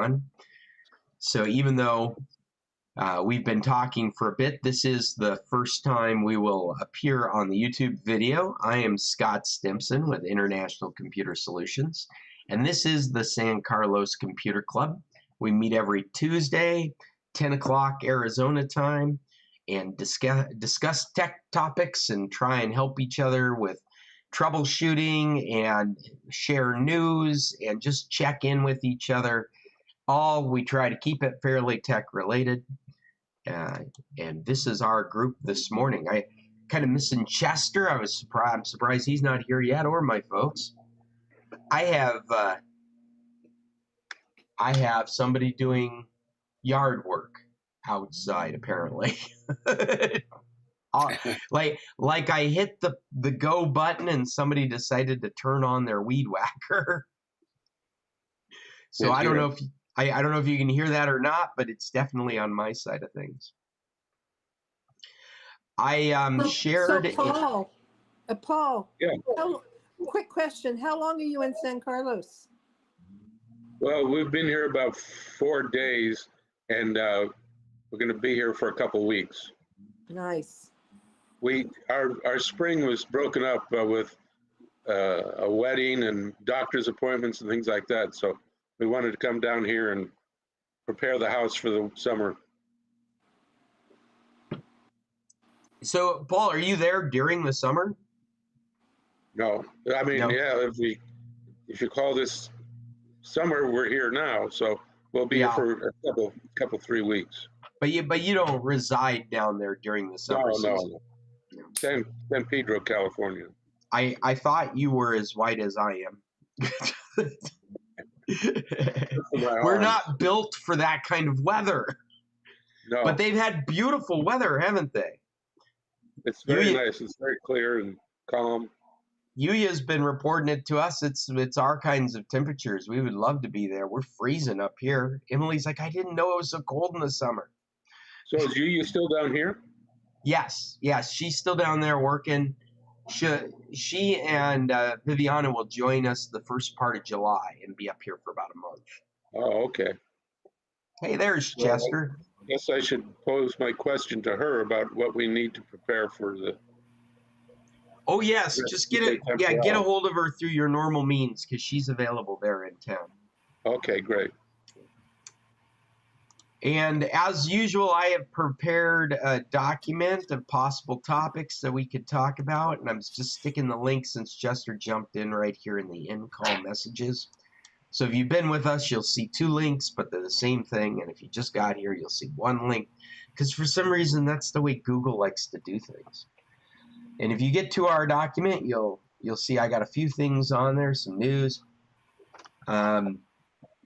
on. So even though we've been talking for a bit, this is the first time we will appear on the YouTube video. I am Scott Stimpson with International Computer Solutions, and this is the San Carlos Computer Club. We meet every Tuesday, 10 o'clock Arizona time, and discuss tech topics and try and help each other with troubleshooting and share news and just check in with each other. We try to keep it fairly tech related. And this is our group this morning. I kind of missing Chester. I'm surprised he's not here yet, or my folks. I have somebody doing yard work outside apparently. like I hit the go button and somebody decided to turn on their weed whacker. So I don't know if you can hear that or not, but it's definitely on my side of things. I shared. So Paul. Yeah. Quick question: how long are you in San Carlos? Well, we've been here about 4 days, and we're going to be here for a couple weeks. Nice. Our spring was broken up with a wedding and doctor's appointments and things like that. So we wanted to come down here and prepare the house for the summer. So, Paul, are you there during the summer? No, I mean, No. Yeah. If you call this summer, we're here now. So we'll be here for a couple 3 weeks. But you don't reside down there during the summer season. No. San Pedro, California. I thought you were as white as I am. We're not built for that kind of weather. No. But they've had beautiful weather, haven't they? It's very nice. It's very clear and calm. Yuya's been reporting it to us. It's our kinds of temperatures. We would love to be there. We're freezing up here. Emily's like, I didn't know it was so cold in the summer. So is Yuya still down here? Yes, she's still down there working. She and Viviana will join us the first part of July and be up here for about a month. Oh, okay. Hey, there's Chester. I guess I should pose my question to her about what we need to prepare for the. Oh yes, just get a hold of her through your normal means because she's available there in town. Okay, great. And as usual, I have prepared a document of possible topics that we could talk about, and I'm just sticking the link since Chester jumped in right here in the in-call messages. So if you've been with us, you'll see 2 links, but they're the same thing. And if you just got here, you'll see 1 link, because for some reason that's the way Google likes to do things. And if you get to our document, you'll see I got a few things on there, some news.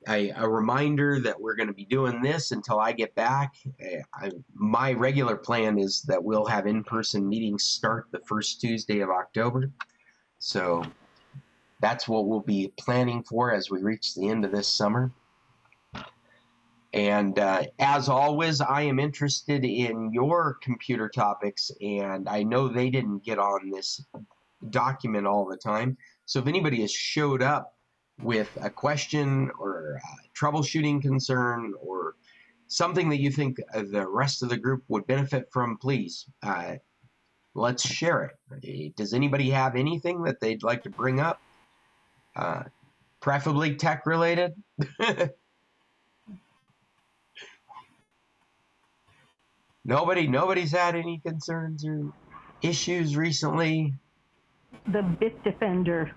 A reminder that we're going to be doing this until I get back. My regular plan is that we'll have in-person meetings start the first Tuesday of October. So that's what we'll be planning for as we reach the end of this summer. And as always, I am interested in your computer topics, and I know they didn't get on this document all the time. So if anybody has showed up with a question or a troubleshooting concern or something that you think the rest of the group would benefit from, please, let's share it. Does anybody have anything that they'd like to bring up? Preferably tech related? Nobody's had any concerns or issues recently? The Bit Defender.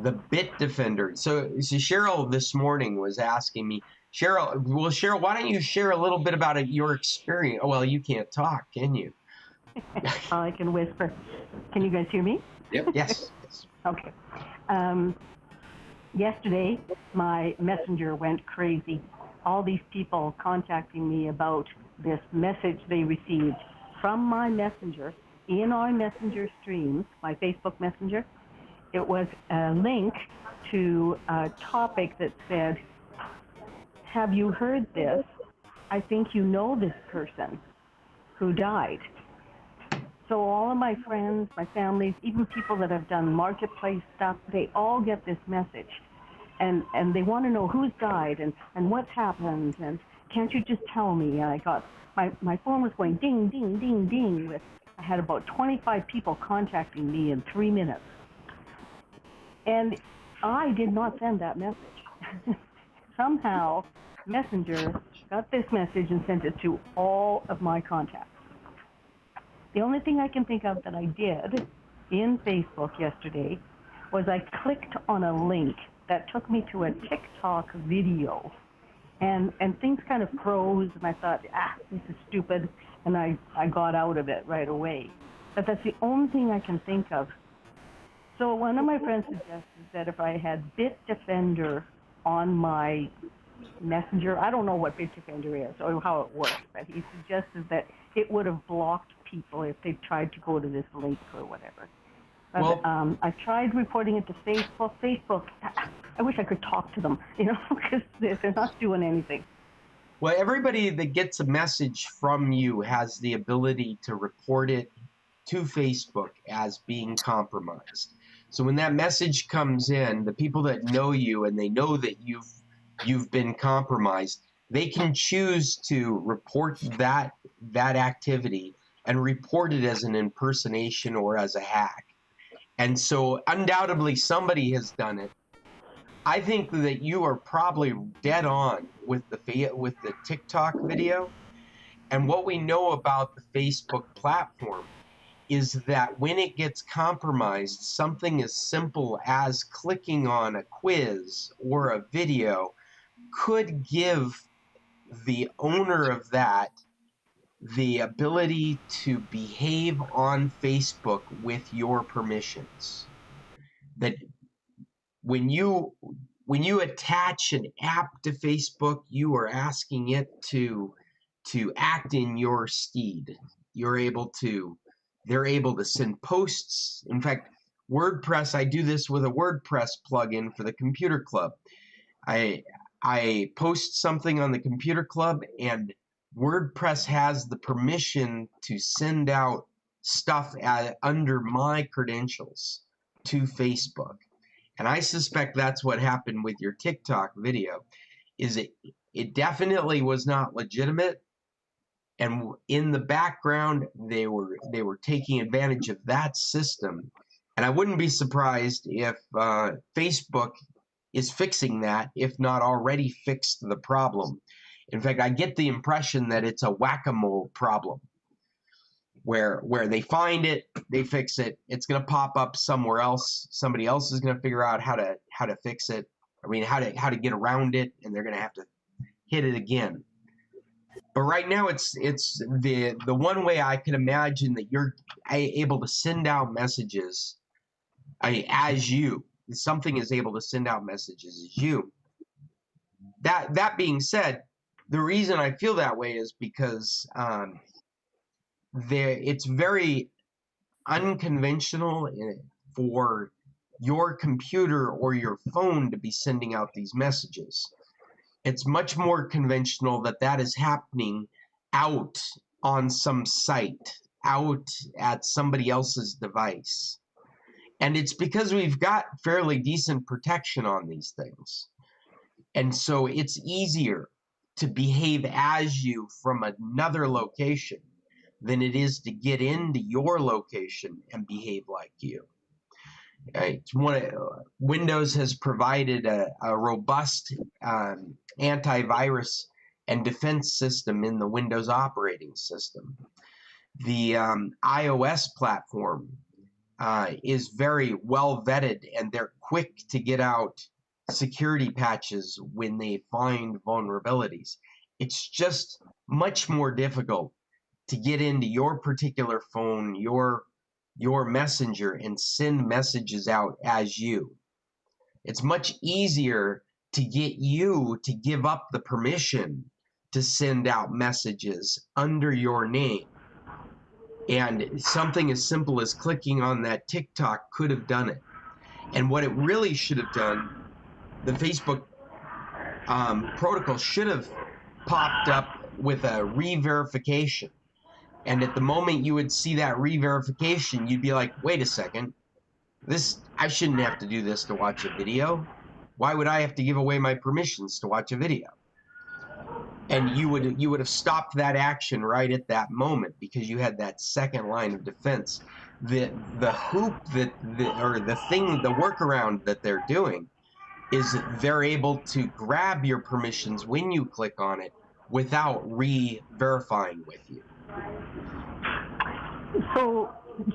The Bit Defender. So Cheryl this morning was asking me, Cheryl, why don't you share a little bit about your experience? Oh, well, you can't talk, can you? I can whisper. Can you guys hear me? Yep. Yes. Okay. Yesterday, my messenger went crazy. All these people contacting me about this message they received from my messenger in our messenger streams, my Facebook messenger. It was a link to a topic that said, have you heard this? I think you know this person who died. So all of my friends, my families, even people that have done marketplace stuff, they all get this message. and they want to know who's died and what's happened, and can't you just tell me? And I got, my phone was going ding, ding, ding, ding. I had about 25 people contacting me in 3 minutes. And I did not send that message. Somehow, Messenger got this message and sent it to all of my contacts. The only thing I can think of that I did in Facebook yesterday was I clicked on a link that took me to a TikTok video. And things kind of froze, and I thought, this is stupid, and I got out of it right away. But that's the only thing I can think of. So one of my friends suggested that if I had Bitdefender on my Messenger, I don't know what Bitdefender is or how it works, but he suggested that it would have blocked people if they tried to go to this link or whatever. But, I tried reporting it to Facebook. Facebook, I wish I could talk to them, because they're not doing anything. Well, everybody that gets a message from you has the ability to report it to Facebook as being compromised. So when that message comes in, the people that know you and they know that you've been compromised, they can choose to report that activity and report it as an impersonation or as a hack. And so undoubtedly somebody has done it. I think that you are probably dead on with the TikTok video. And what we know about the Facebook platform is that when it gets compromised, something as simple as clicking on a quiz or a video could give the owner of that the ability to behave on Facebook with your permissions. That when you attach an app to Facebook, you are asking it to act in your stead. They're able to send posts. In fact, WordPress, I do this with a WordPress plugin for the Computer Club. I post something on the Computer Club, and WordPress has the permission to send out stuff under my credentials to Facebook. And I suspect that's what happened with your TikTok video. Is it definitely was not legitimate, and in the background they were taking advantage of that system. And I wouldn't be surprised if Facebook is fixing that, if not already fixed the problem. In fact, I get the impression that it's a whack-a-mole problem, where they find it, they fix it, it's going to pop up somewhere else. Somebody else is going to figure out how to fix it. I mean, how to get around it, and they're going to have to hit it again. But right now, it's the one way I can imagine that you're able to send out messages as you. Something is able to send out messages as you. That being said, the reason I feel that way is because it's very unconventional for your computer or your phone to be sending out these messages. It's much more conventional that is happening out on some site, out at somebody else's device. And it's because we've got fairly decent protection on these things. And so it's easier to behave as you from another location than it is to get into your location and behave like you. Windows has provided a robust antivirus and defense system in the Windows operating system. The iOS platform is very well vetted, and they're quick to get out security patches when they find vulnerabilities. It's just much more difficult to get into your particular phone, your messenger, and send messages out as you. It's much easier to get you to give up the permission to send out messages under your name. And something as simple as clicking on that TikTok could have done it. And what it really should have done, the Facebook protocol should have popped up with a re-verification. And at the moment you would see that re-verification, you'd be like, wait a second, I shouldn't have to do this to watch a video. Why would I have to give away my permissions to watch a video? And you would have stopped that action right at that moment because you had that second line of defense. The hoop the workaround that they're doing is they're able to grab your permissions when you click on it without re-verifying with you. So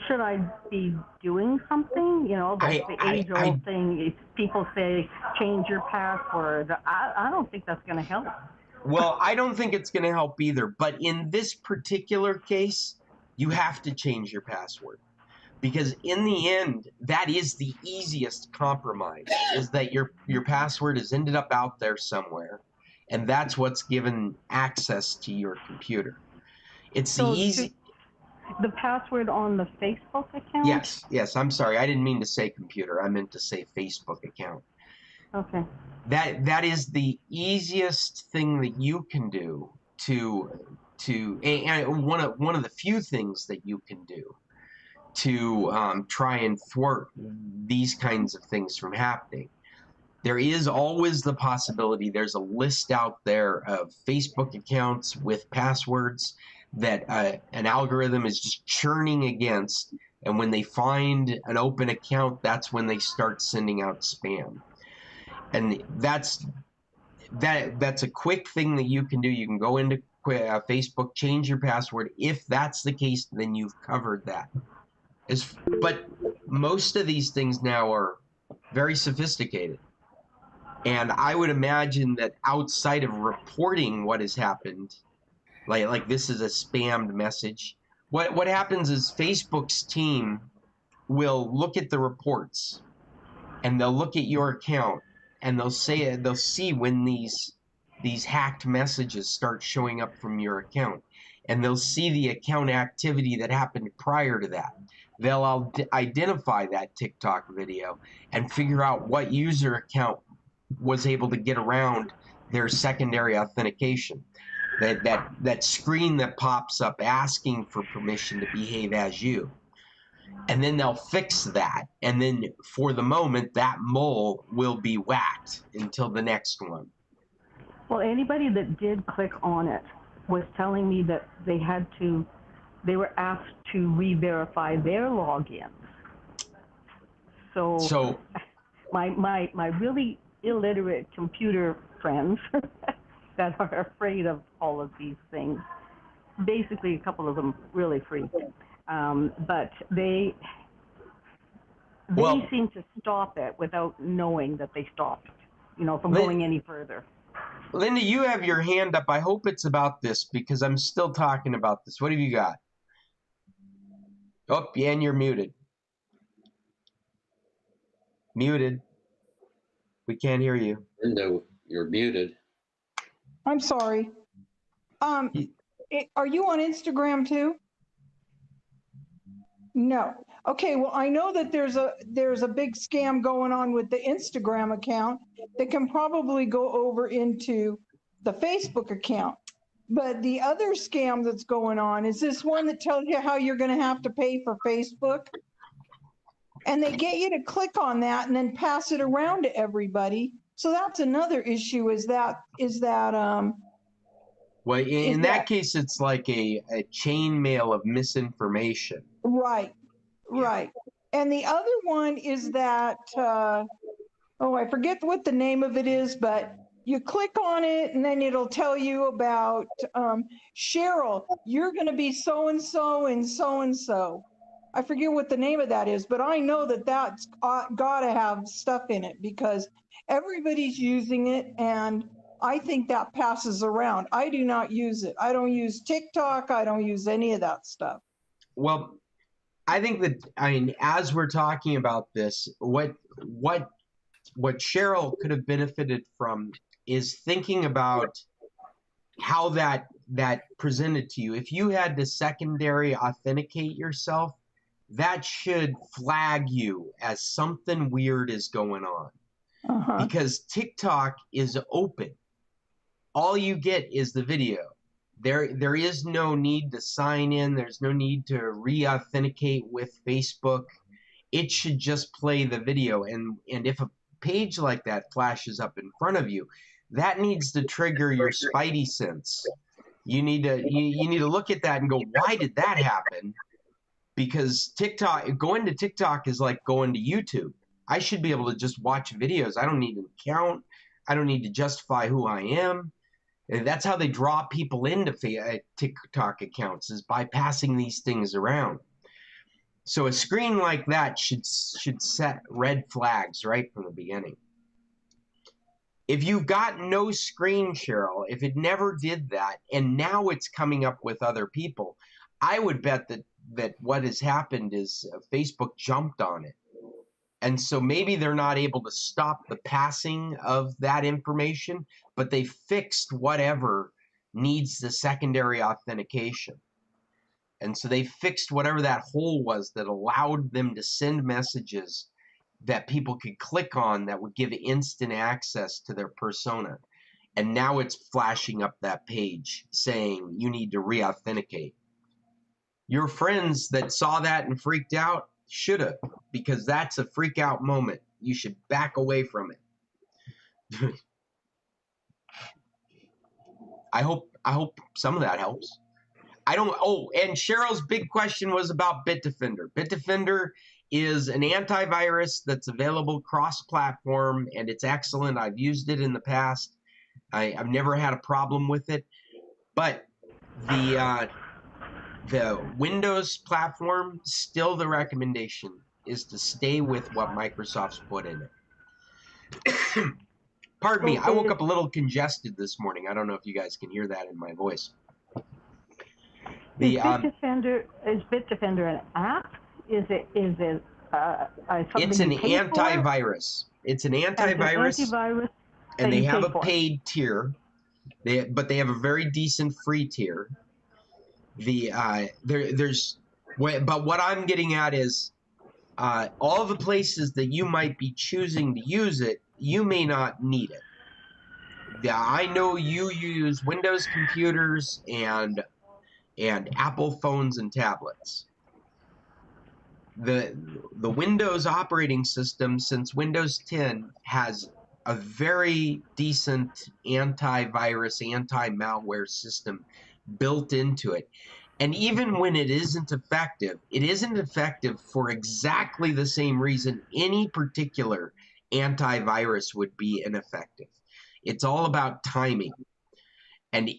should I be doing something? You know, the age-old thing is people say, change your password. I don't think that's going to help. Well, I don't think it's going to help either. But in this particular case, you have to change your password. Because in the end, that is the easiest compromise, is that your password has ended up out there somewhere. And that's what's given access to your computer. It's so the easy... The password on the Facebook account? Yes. I'm sorry. I didn't mean to say computer. I meant to say Facebook account. Okay. That is the easiest thing that you can do and one of the few things that you can do to try and thwart these kinds of things from happening. There is always the possibility, there's a list out there of Facebook accounts with passwords that an algorithm is just churning against, and when they find an open account, that's when they start sending out spam. And that's a quick thing that you can do. You can go into Facebook, change your password. If that's the case, then you've covered that. But most of these things now are very sophisticated. And I would imagine that outside of reporting what has happened, like this is a spammed message, what happens is Facebook's team will look at the reports and they'll look at your account and they'll see when these hacked messages start showing up from your account, and they'll see the account activity that happened prior to that. They'll identify that TikTok video and figure out what user account was able to get around their secondary authentication. That screen that pops up asking for permission to behave as you. And then they'll fix that. And then for the moment, that mole will be whacked until the next one. Well, anybody that did click on it was telling me that they were asked to re-verify their logins. So my really illiterate computer friends that are afraid of all of these things, basically a couple of them really freaked. But they seem to stop it without knowing that they stopped it, from going any further. Linda, you have your hand up. I hope it's about this because I'm still talking about this. What have you got? Oh, yeah, and you're muted. Muted. We can't hear you. Linda, you're muted. I'm sorry. Are you on Instagram too? No. Okay, well, I know that there's a big scam going on with the Instagram account that can probably go over into the Facebook account. But the other scam that's going on is this one that tells you how you're going to have to pay for Facebook. And they get you to click on that and then pass it around to everybody. So that's another issue is that well, in that case, it's like a chain mail of misinformation. Right. And the other one is that, I forget what the name of it is, but you click on it and then it'll tell you about, Cheryl, you're going to be so-and-so and so-and-so. I forget what the name of that is, but I know that that's got to have stuff in it because everybody's using it, and I think that passes around. I do not use it. I don't use TikTok. I don't use any of that stuff. Well, I think that, as we're talking about this, what Cheryl could have benefited from is thinking about how that presented to you. If you had to secondary authenticate yourself, that should flag you as something weird is going on. Because TikTok is open. All you get is the video. There is no need to sign in. There's no need to re-authenticate with Facebook. It should just play the video. And if page like that flashes up in front of you, that needs to trigger your spidey sense. You need to look at that and go, why did that happen? Because going to TikTok is like going to YouTube. I should be able to just watch videos. I don't need an account. I don't need to justify who I am. And that's how they draw people into TikTok accounts, is by passing these things around. So a screen like that should set red flags right from the beginning. If you've got no screen, Cheryl, if it never did that, and now it's coming up with other people, I would bet that what has happened is Facebook jumped on it. And so maybe they're not able to stop the passing of that information, but they fixed whatever needs the secondary authentication. And so they fixed whatever that hole was that allowed them to send messages that people could click on that would give instant access to their persona. And now it's flashing up that page saying you need to re-authenticate. Your friends that saw that and freaked out should have, because that's a freak out moment. You should back away from it. I hope some of that helps. And Cheryl's big question was about Bitdefender. Bitdefender is an antivirus that's available cross-platform, and it's excellent. I've used it in the past. I've never had a problem with it. But the Windows platform, still the recommendation is to stay with what Microsoft's put in it. Pardon me, I woke up a little congested this morning. I don't know if you guys can hear that in my voice. Is Bitdefender an app? Is it it's an antivirus. It's an antivirus, and they have a paid tier. But they have a very decent free tier. But what I'm getting at is all the places that you might be choosing to use it, you may not need it. I know you use Windows computers and Apple phones and tablets. The Windows operating system, since Windows 10, has a very decent antivirus, anti-malware system built into it. And even when it isn't effective for exactly the same reason any particular antivirus would be ineffective. It's all about timing. And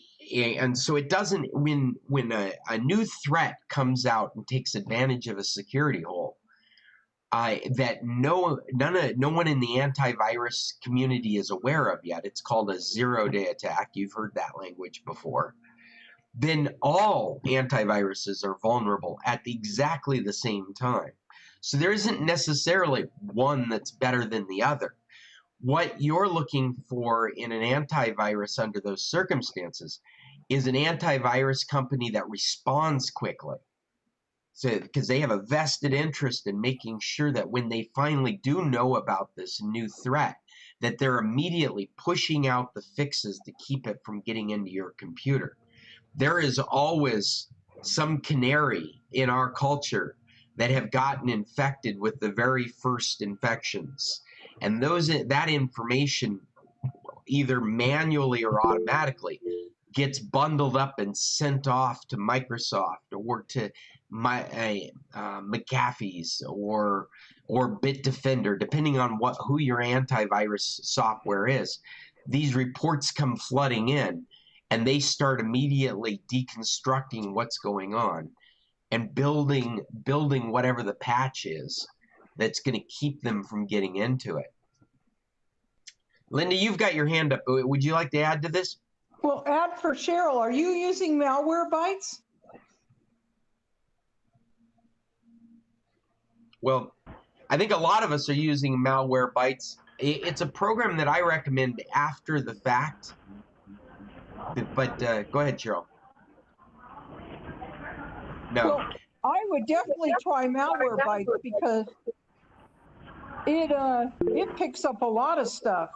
so it doesn't, when a new threat comes out and takes advantage of a security hole, that no one in the antivirus community is aware of yet, it's called a zero-day attack. You've heard that language before. Then all antiviruses are vulnerable at exactly the same time. So there isn't necessarily one that's better than the other. What you're looking for in an antivirus under those circumstances is an antivirus company that responds quickly. So, because they have a vested interest in making sure that when they finally do know about this new threat, that they're immediately pushing out the fixes to keep it from getting into your computer. There is always some canary in our culture that have gotten infected with the very first infections. And that information, either manually or automatically, gets bundled up and sent off to Microsoft or to McAfee's or Bitdefender, depending on who your antivirus software is. These reports come flooding in, and they start immediately deconstructing what's going on and building whatever the patch is that's going to keep them from getting into it. Linda, you've got your hand up. Would you like to add to this? Well, add for Cheryl, are you using Malwarebytes? Well, I think a lot of us are using Malwarebytes. It's a program that I recommend after the fact. But go ahead, Cheryl. No. Well, I would definitely try Malwarebytes because it picks up a lot of stuff.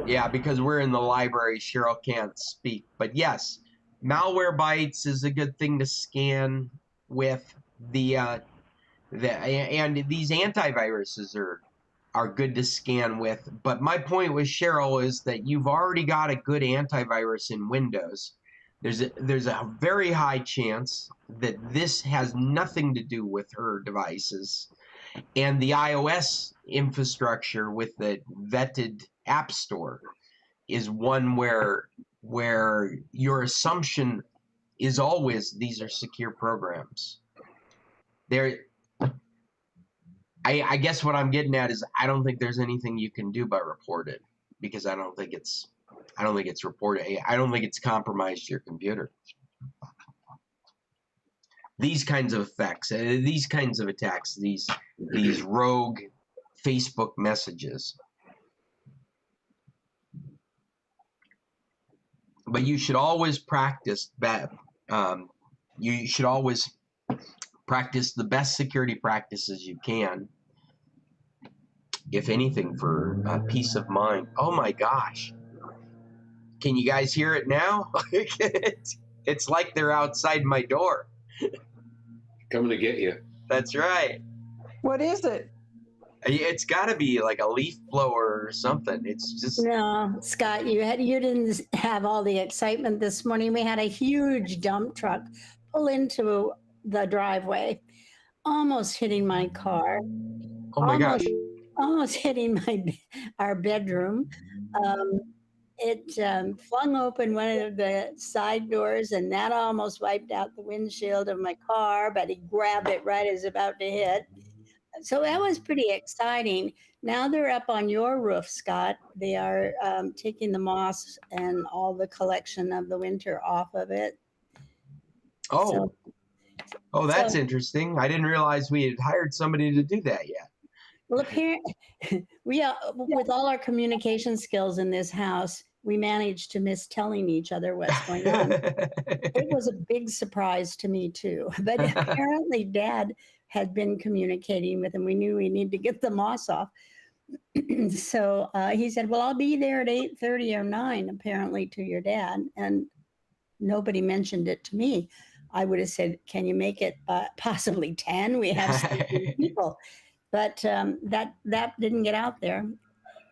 Yeah, because we're in the library, Cheryl can't speak. But yes, Malwarebytes is a good thing to scan with and these antiviruses are good to scan with. But my point with Cheryl is that you've already got a good antivirus in Windows. There's a very high chance that this has nothing to do with her devices. And the iOS infrastructure with the vetted App Store is one where your assumption is always these are secure programs. I guess what I'm getting at is I don't think there's anything you can do but report it, because I don't think it's reported. I don't think it's compromised your computer. These kinds of effects, these kinds of attacks, these rogue Facebook messages. But you should always practice that. You should always practice the best security practices you can, if anything, for peace of mind. Oh my gosh. Can you guys hear it now? It's like they're outside my door. Coming to get you. That's right. What is it? It's got to be like a leaf blower or something. It's just No, Scott, you didn't have all the excitement this morning. We had a huge dump truck pull into the driveway, almost hitting my car. oh my gosh. Almost hitting our bedroom. It flung open one of the side doors, and that almost wiped out the windshield of my car, but he grabbed it right as about to hit. So that was pretty exciting. Now they're up on your roof, Scott. They are taking the moss and all the collection of the winter off of it. Oh, that's interesting. I didn't realize we had hired somebody to do that yet. Well, apparently, with all our communication skills in this house, we managed to miss telling each other what's going on. It was a big surprise to me too. But apparently, Dad had been communicating with him. We knew we needed to get the moss off. So he said, "Well, I'll be there at 8:30 or 9." Apparently, to your dad, and nobody mentioned it to me. I would have said, "Can you make it possibly 10? We have 17 people." But that didn't get out there.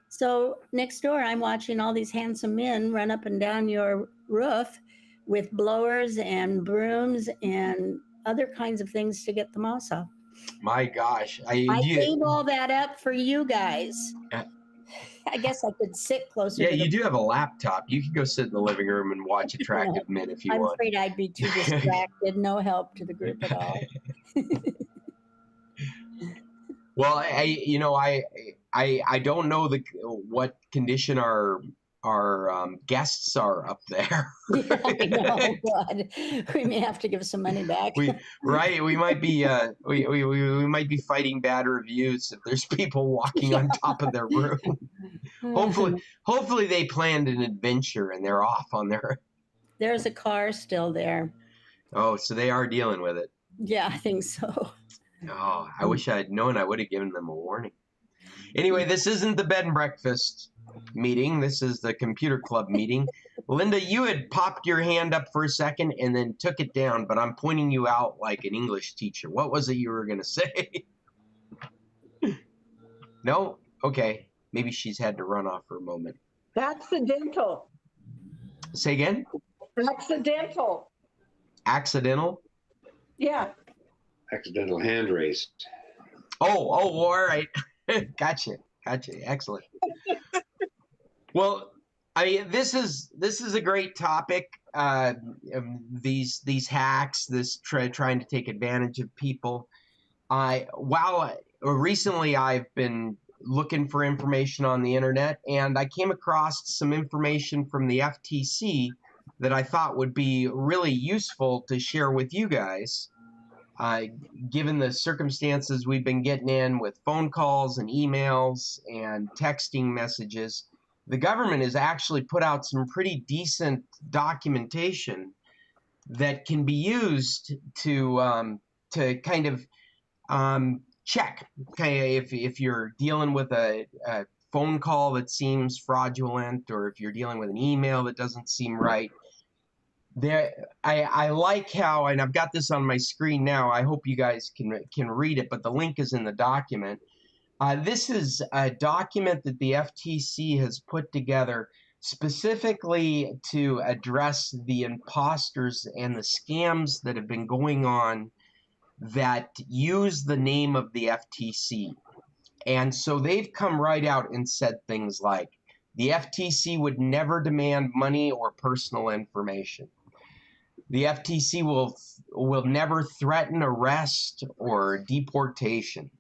So next door, I'm watching all these handsome men run up and down your roof with blowers and brooms and other kinds of things to get the moss off. My gosh. I gave all that up for you guys. I guess I could sit closer. Yeah, you do have a laptop. You can go sit in the living room and watch Attractive Men if you I'm want. afraid I'd be too distracted. No help to the group at all. Well, I don't know what condition our guests are up there. Yeah, I know, God. We may have to give some money back. We might be we might be fighting bad reviews if there's people walking on top of their room. Hopefully they planned an adventure and they're off on their. There's a car still there. Oh, so they are dealing with it. Yeah, I think so. Oh, I wish I had known. I would have given them a warning. Anyway, this isn't the bed and breakfast meeting. This is the computer club meeting. Linda, you had popped your hand up for a second and then took it down, but I'm pointing you out like an English teacher. What was it you were going to say? No? Okay. Maybe she's had to run off for a moment. Accidental. Say again? Accidental. Accidental? Yeah. Accidental hand raise. Oh, all right. Gotcha. Excellent. Well, I mean, this is a great topic. These hacks, this trying to take advantage of people. Recently I've been looking for information on the internet, and I came across some information from the FTC that I thought would be really useful to share with you guys. Given the circumstances we've been getting in with phone calls and emails and texting messages, the government has actually put out some pretty decent documentation that can be used to kind of check. Okay, if you're dealing with a phone call that seems fraudulent, or if you're dealing with an email that doesn't seem right. I like how, and I've got this on my screen now. I hope you guys can read it, but the link is in the document, This is a document that the FTC has put together specifically to address the imposters and the scams that have been going on that use the name of the FTC. And so they've come right out and said things like, the FTC would never demand money or personal information. The FTC will never threaten arrest or deportation.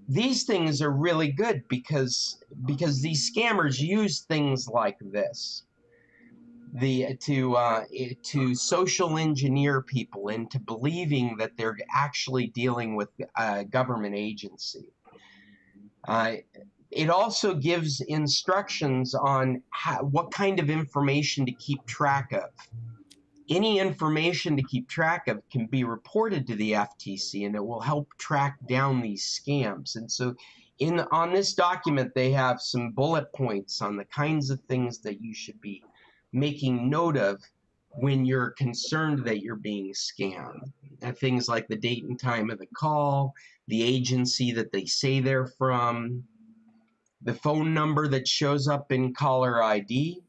These things are really good because these scammers use things like this to social engineer people into believing that they're actually dealing with a government agency. It also gives instructions on what kind of information to keep track of. Any information to keep track of can be reported to the FTC, and it will help track down these scams. And so on this document, they have some bullet points on the kinds of things that you should be making note of when you're concerned that you're being scammed. And things like the date and time of the call, the agency that they say they're from, the phone number that shows up in caller ID.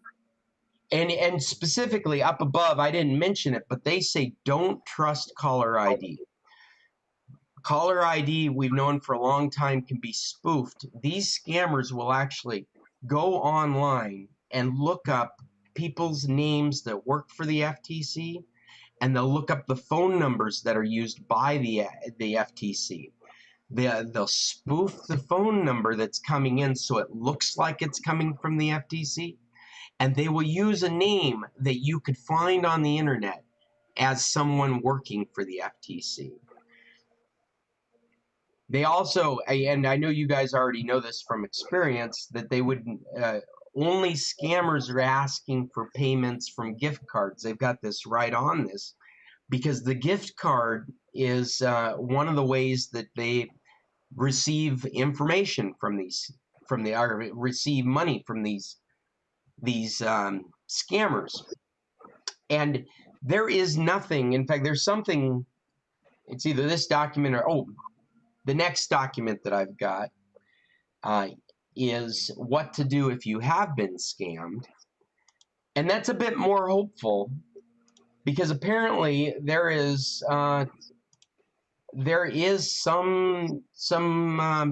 And specifically up above, I didn't mention it, but they say don't trust caller ID. Caller ID, we've known for a long time, can be spoofed. These scammers will actually go online and look up people's names that work for the FTC, and they'll look up the phone numbers that are used by the FTC. They'll spoof the phone number that's coming in so it looks like it's coming from the FTC. And they will use a name that you could find on the internet as someone working for the FTC. They also, and I know you guys already know this from experience, that they would, only scammers are asking for payments from gift cards. They've got this right on this because the gift card is one of the ways that they receive information from receive money from these scammers. And there is nothing, in fact, there's something, it's either this document or, the next document that I've got is what to do if you have been scammed. And that's a bit more hopeful because apparently there is some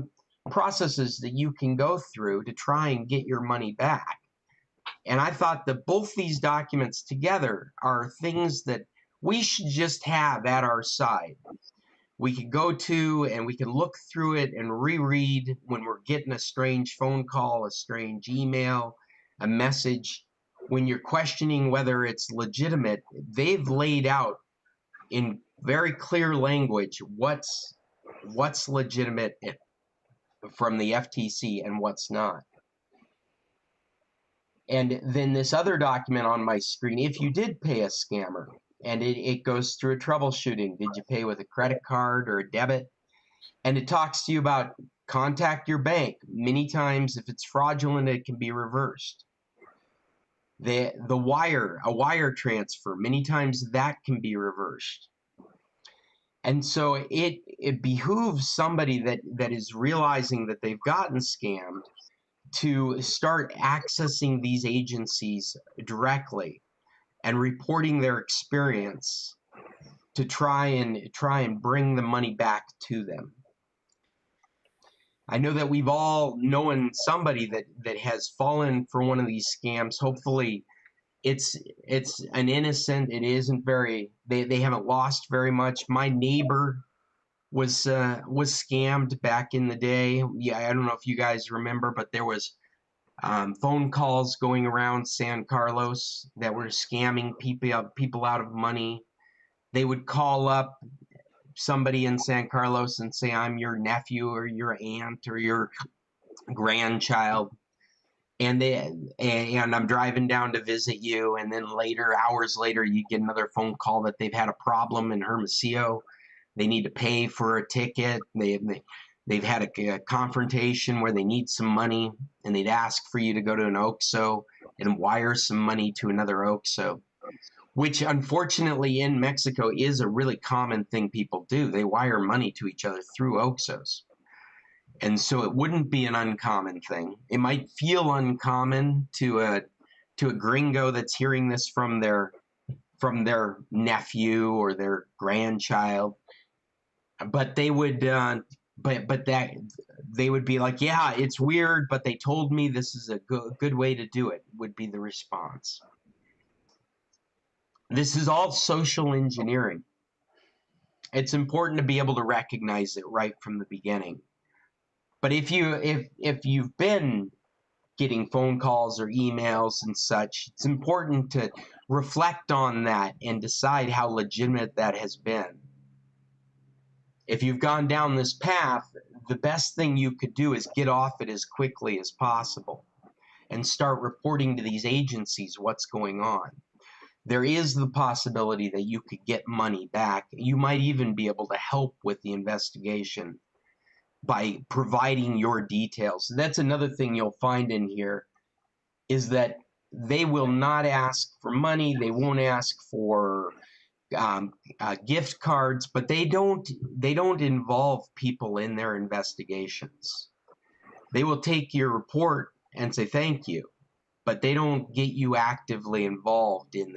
processes that you can go through to try and get your money back. And I thought that both these documents together are things that we should just have at our side. We could go to and we can look through it and reread when we're getting a strange phone call, a strange email, a message. When you're questioning whether it's legitimate, they've laid out in very clear language what's legitimate from the FTC and what's not. And then this other document on my screen, if you did pay a scammer, and it goes through a troubleshooting. Did you pay with a credit card or a debit? And it talks to you about contact your bank. Many times, if it's fraudulent, it can be reversed. A wire transfer, many times that can be reversed. And so it behooves somebody that is realizing that they've gotten scammed to start accessing these agencies directly and reporting their experience to try and bring the money back to them. I know that we've all known somebody that has fallen for one of these scams. Hopefully it's an innocent, it isn't very, they haven't lost very much. My neighbor was scammed back in the day. Yeah, I don't know if you guys remember, but there was phone calls going around San Carlos that were scamming people out of money. They would call up somebody in San Carlos and say, I'm your nephew or your aunt or your grandchild, and I'm driving down to visit you. And then later, hours later, you get another phone call that they've had a problem in Hermosillo. They need to pay for a ticket. They've had a confrontation where they need some money, and they'd ask for you to go to an OXXO and wire some money to another OXXO, which unfortunately in Mexico is a really common thing people do. They wire money to each other through OXXOs. And so it wouldn't be an uncommon thing. It might feel uncommon to a gringo that's hearing this from their nephew or their grandchild, but they would that they would be like, yeah, it's weird, but they told me this is a good way to do it, would be the response. This is all social engineering. It's important to be able to recognize it right from the beginning. But if you've been getting phone calls or emails and such, it's important to reflect on that and decide how legitimate that has been. If you've gone down this path, the best thing you could do is get off it as quickly as possible and start reporting to these agencies what's going on. There is the possibility that you could get money back. You might even be able to help with the investigation by providing your details. That's another thing you'll find in here, is that they will not ask for money. They won't ask for gift cards, but they don't involve people in their investigations. They will take your report and say thank you, but they don't get you actively involved in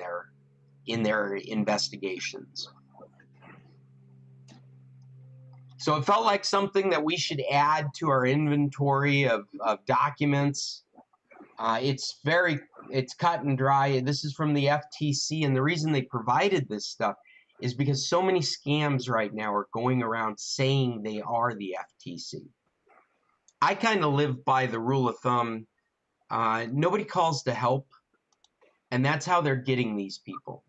their investigations. So it felt like something that we should add to our inventory of documents. It's cut and dry. This is from the FTC, and the reason they provided this stuff is because so many scams right now are going around saying they are the FTC. I kind of live by the rule of thumb, nobody calls to help, and that's how they're getting these people,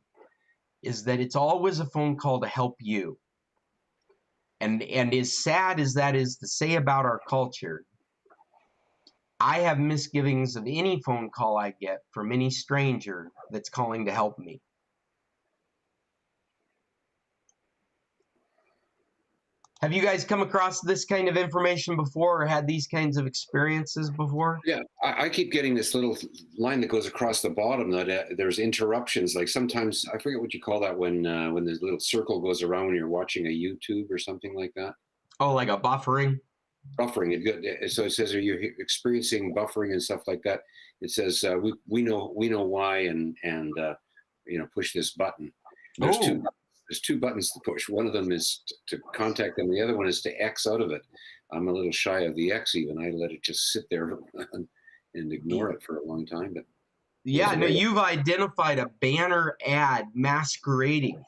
is that it's always a phone call to help you. And as sad as that is to say about our culture, I have misgivings of any phone call I get from any stranger that's calling to help me. Have you guys come across this kind of information before or had these kinds of experiences before? Yeah, I keep getting this little line that goes across the bottom that there's interruptions. Like sometimes, I forget what you call that when this little circle goes around when you're watching a YouTube or something like that. Oh, like a buffering? Buffering. So it says, are you experiencing buffering and stuff like that? It says, we know why, and push this button. There's two buttons to push. One of them is to contact them. The other one is to X out of it. I'm a little shy of the X even. I let it just sit there and ignore it for a long time. But yeah, no, you've identified a banner ad masquerading.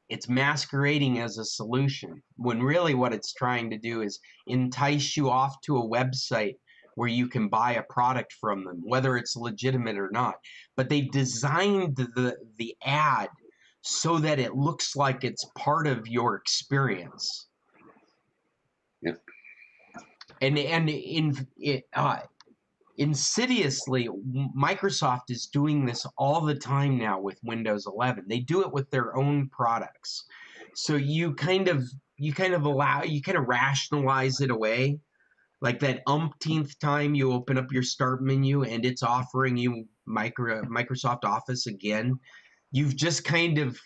It's masquerading as a solution, when really what it's trying to do is entice you off to a website where you can buy a product from them, whether it's legitimate or not. But they've designed the ad so that it looks like it's part of your experience. Yeah. And insidiously, Microsoft is doing this all the time now with Windows 11. They do it with their own products. So you kind of rationalize it away. Like that umpteenth time you open up your start menu and it's offering you Microsoft Office again. You've just kind of,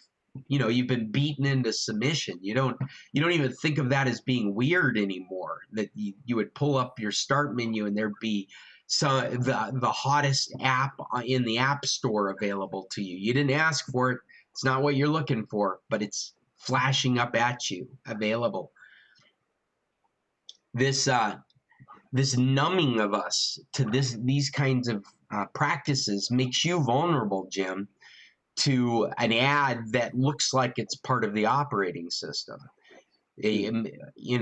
you've been beaten into submission. You don't even think of that as being weird anymore, that you would pull up your start menu and there'd be the hottest app in the App Store available to you. You didn't ask for it. It's not what you're looking for, but it's flashing up at you, available. This numbing of us to these kinds of practices makes you vulnerable, Jim, to an ad that looks like it's part of the operating system. In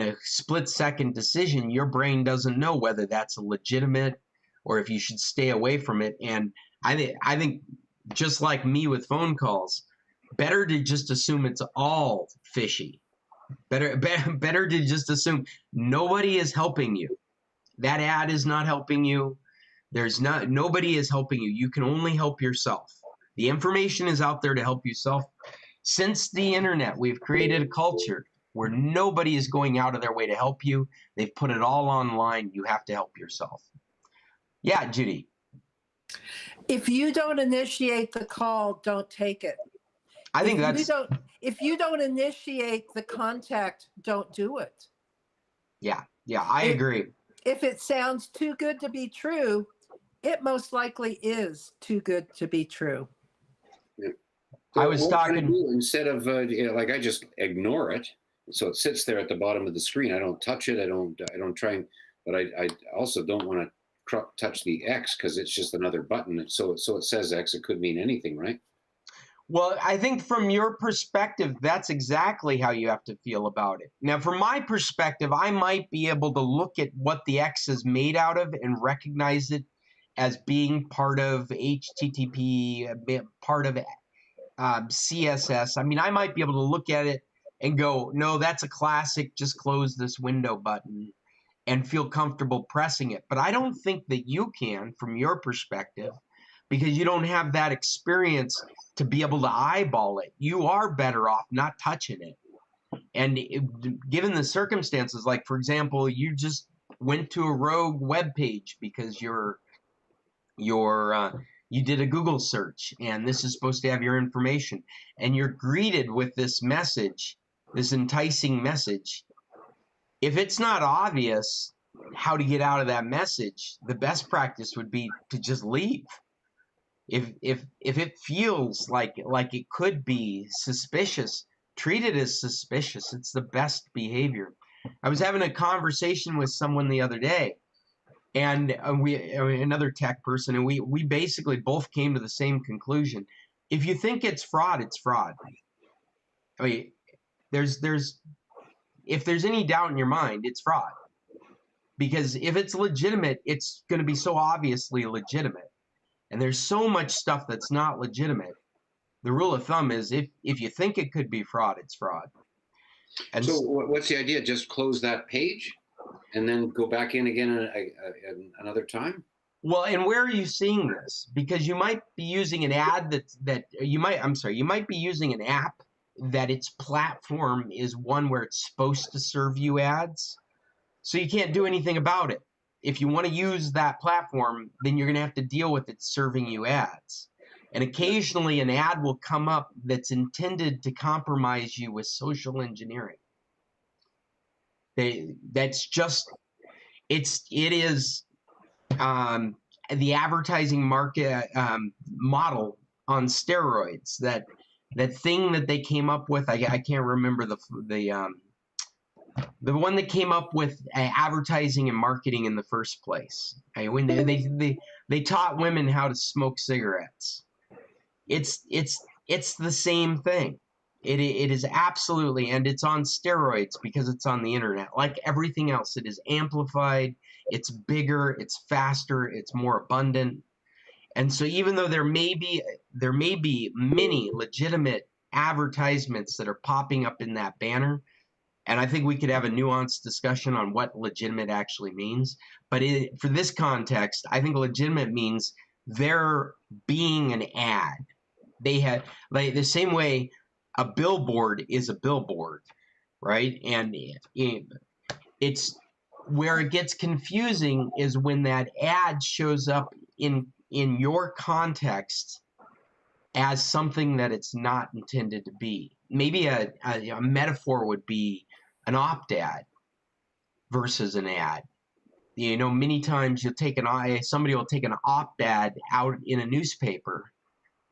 a split-second decision, your brain doesn't know whether that's a legitimate or if you should stay away from it. And I think just like me with phone calls, better to just assume it's all fishy. Better to just assume nobody is helping you. That ad is not helping you. Nobody is helping you. You can only help yourself. The information is out there to help yourself. Since the internet, we've created a culture where nobody is going out of their way to help you. They've put it all online. You have to help yourself. Yeah, Judy. If you don't initiate the call, don't take it. I think if you don't initiate the contact, don't do it. Yeah, Yeah, I agree. If it sounds too good to be true, it most likely is too good to be true. Yeah. I So was what can I talking. do instead of like I just ignore it, so it sits there at the bottom of the screen. I don't touch it. I don't try and, but I also don't want to touch the X because it's just another button. So it says X. It could mean anything, right? Well, I think from your perspective, that's exactly how you have to feel about it. Now, from my perspective, I might be able to look at what the X is made out of and recognize it as being part of HTTP, part of CSS. I mean, I might be able to look at it and go, no, that's a classic, just close this window button and feel comfortable pressing it. But I don't think that you can from your perspective because you don't have that experience to be able to eyeball it. You are better off not touching it. And given the circumstances, like for example, you just went to a rogue web page because you did a Google search and this is supposed to have your information and you're greeted with this message, this enticing message. If it's not obvious how to get out of that message, the best practice would be to just leave. If it feels like it could be suspicious, treat it as suspicious. It's the best behavior. I was having a conversation with someone the other day, and another tech person, and we basically both came to the same conclusion. If you think it's fraud, it's fraud. I mean, if there's any doubt in your mind, it's fraud. Because if it's legitimate, it's going to be so obviously legitimate. And there's so much stuff that's not legitimate. The rule of thumb is if you think it could be fraud, it's fraud. And so what's the idea? Just close that page and then go back in again another time? Well, and where are you seeing this? Because you might be using an ad you might be using an app that its platform is one where it's supposed to serve you ads. So you can't do anything about it. If you want to use that platform, then you're going to have to deal with it serving you ads. And occasionally an ad will come up that's intended to compromise you with social engineering. It is the advertising market model on steroids. That thing that they came up with, I can't remember the one that came up with advertising and marketing in the first place. When they taught women how to smoke cigarettes. It's the same thing. It is absolutely, and it's on steroids because it's on the internet. Like everything else, it is amplified. It's bigger. It's faster. It's more abundant. And so, even though there may be many legitimate advertisements that are popping up in that banner. And I think we could have a nuanced discussion on what legitimate actually means. But for this context, I think legitimate means there being an ad. They had, like the same way a billboard is a billboard, right? And it's where it gets confusing is when that ad shows up in your context as something that it's not intended to be. Maybe a metaphor would be an opt ad versus an ad. Many times somebody will take an opt ad out in a newspaper,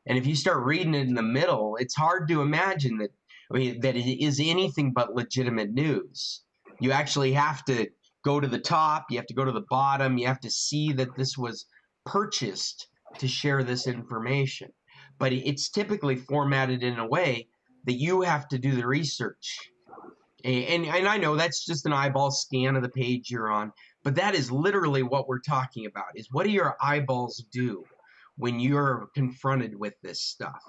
and if you start reading it in the middle, it's hard to imagine that it is anything but legitimate news. You actually have to go to the top, you have to go to the bottom, you have to see that this was purchased to share this information. But it's typically formatted in a way that you have to do the research. And I know that's just an eyeball scan of the page you're on, but that is literally what we're talking about, is what do your eyeballs do when you're confronted with this stuff?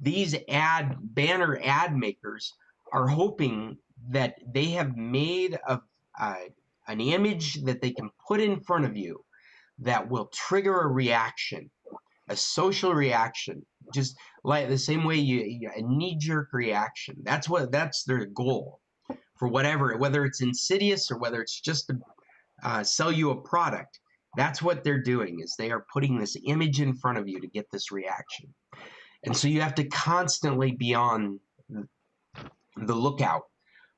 These banner ad makers are hoping that they have made an image that they can put in front of you that will trigger a reaction, a social reaction, just like the same way a knee-jerk reaction. That's their goal for whether it's insidious or whether it's just to sell you a product. That's what they're doing, is they are putting this image in front of you to get this reaction. And so you have to constantly be on the lookout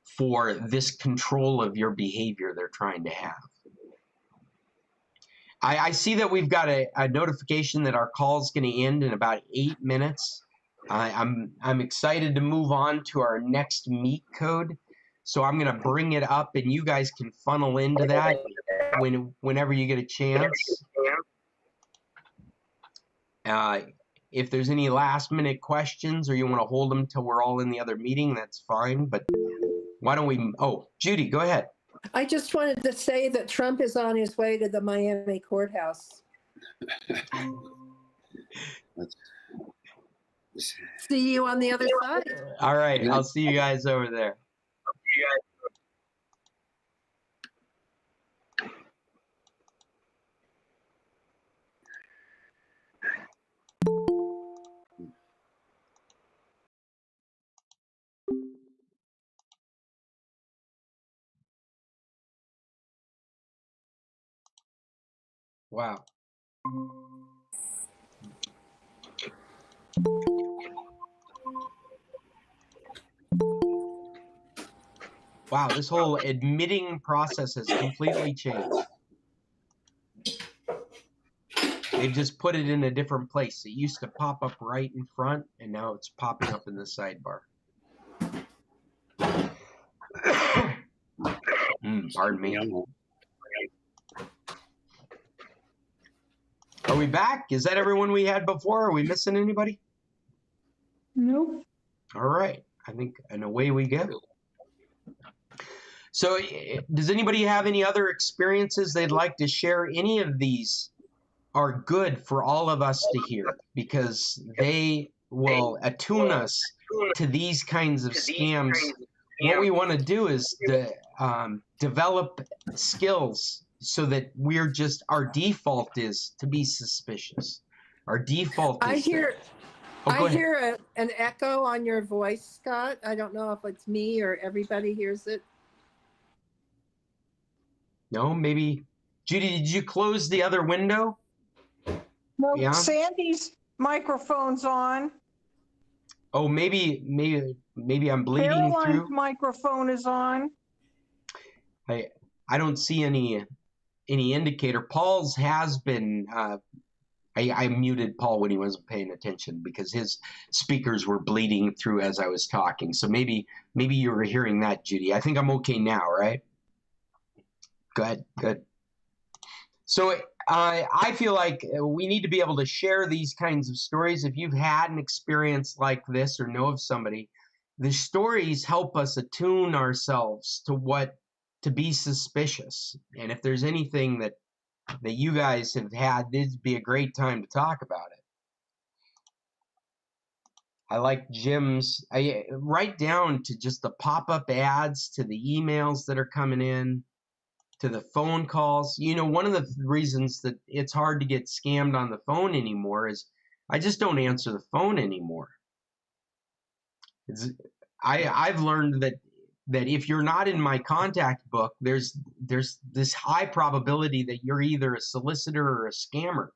for this control of your behavior they're trying to have. I see that we've got a notification that our call is going to end in about 8 minutes. I'm excited to move on to our next meet code. So I'm going to bring it up and you guys can funnel into that whenever you get a chance. If there's any last minute questions or you want to hold them till we're all in the other meeting, that's fine. But why don't we, oh, Judy, go ahead. I just wanted to say that Trump is on his way to the Miami courthouse. See you on the other side. All right, I'll see you guys over there. Wow. Wow, this whole admitting process has completely changed. They've just put it in a different place. It used to pop up right in front, and now it's popping up in the sidebar. Pardon me. Are we back? Is that everyone we had before? Are we missing anybody? Nope. All right. I think, and away we go. So does anybody have any other experiences they'd like to share? Any of these are good for all of us to hear because they will attune us to these kinds of scams. What we want to do is develop skills so that we're just, our default is to be suspicious. Our default is I hear ahead. an echo on your voice, Scott. I don't know if it's me or everybody hears it. No, maybe. Judy, did you close the other window? No, Yeah. Sandy's microphone's on. Oh, maybe I'm bleeding Caroline's through. microphone is on. I don't see any indicator. Paul's has been. I muted Paul when he wasn't paying attention because his speakers were bleeding through as I was talking. So maybe you were hearing that, Judy. I think I'm okay now, right? Good. So I feel like we need to be able to share these kinds of stories. If you've had an experience like this or know of somebody, the stories help us attune ourselves to be suspicious. And if there's anything that you guys have had, this would be a great time to talk about it. I like Jim's. I write down to just the pop-up ads, to the emails that are coming in, to the phone calls. You know, one of the reasons that it's hard to get scammed on the phone anymore is I just don't answer the phone anymore. I've learned that if you're not in my contact book, there's this high probability that you're either a solicitor or a scammer.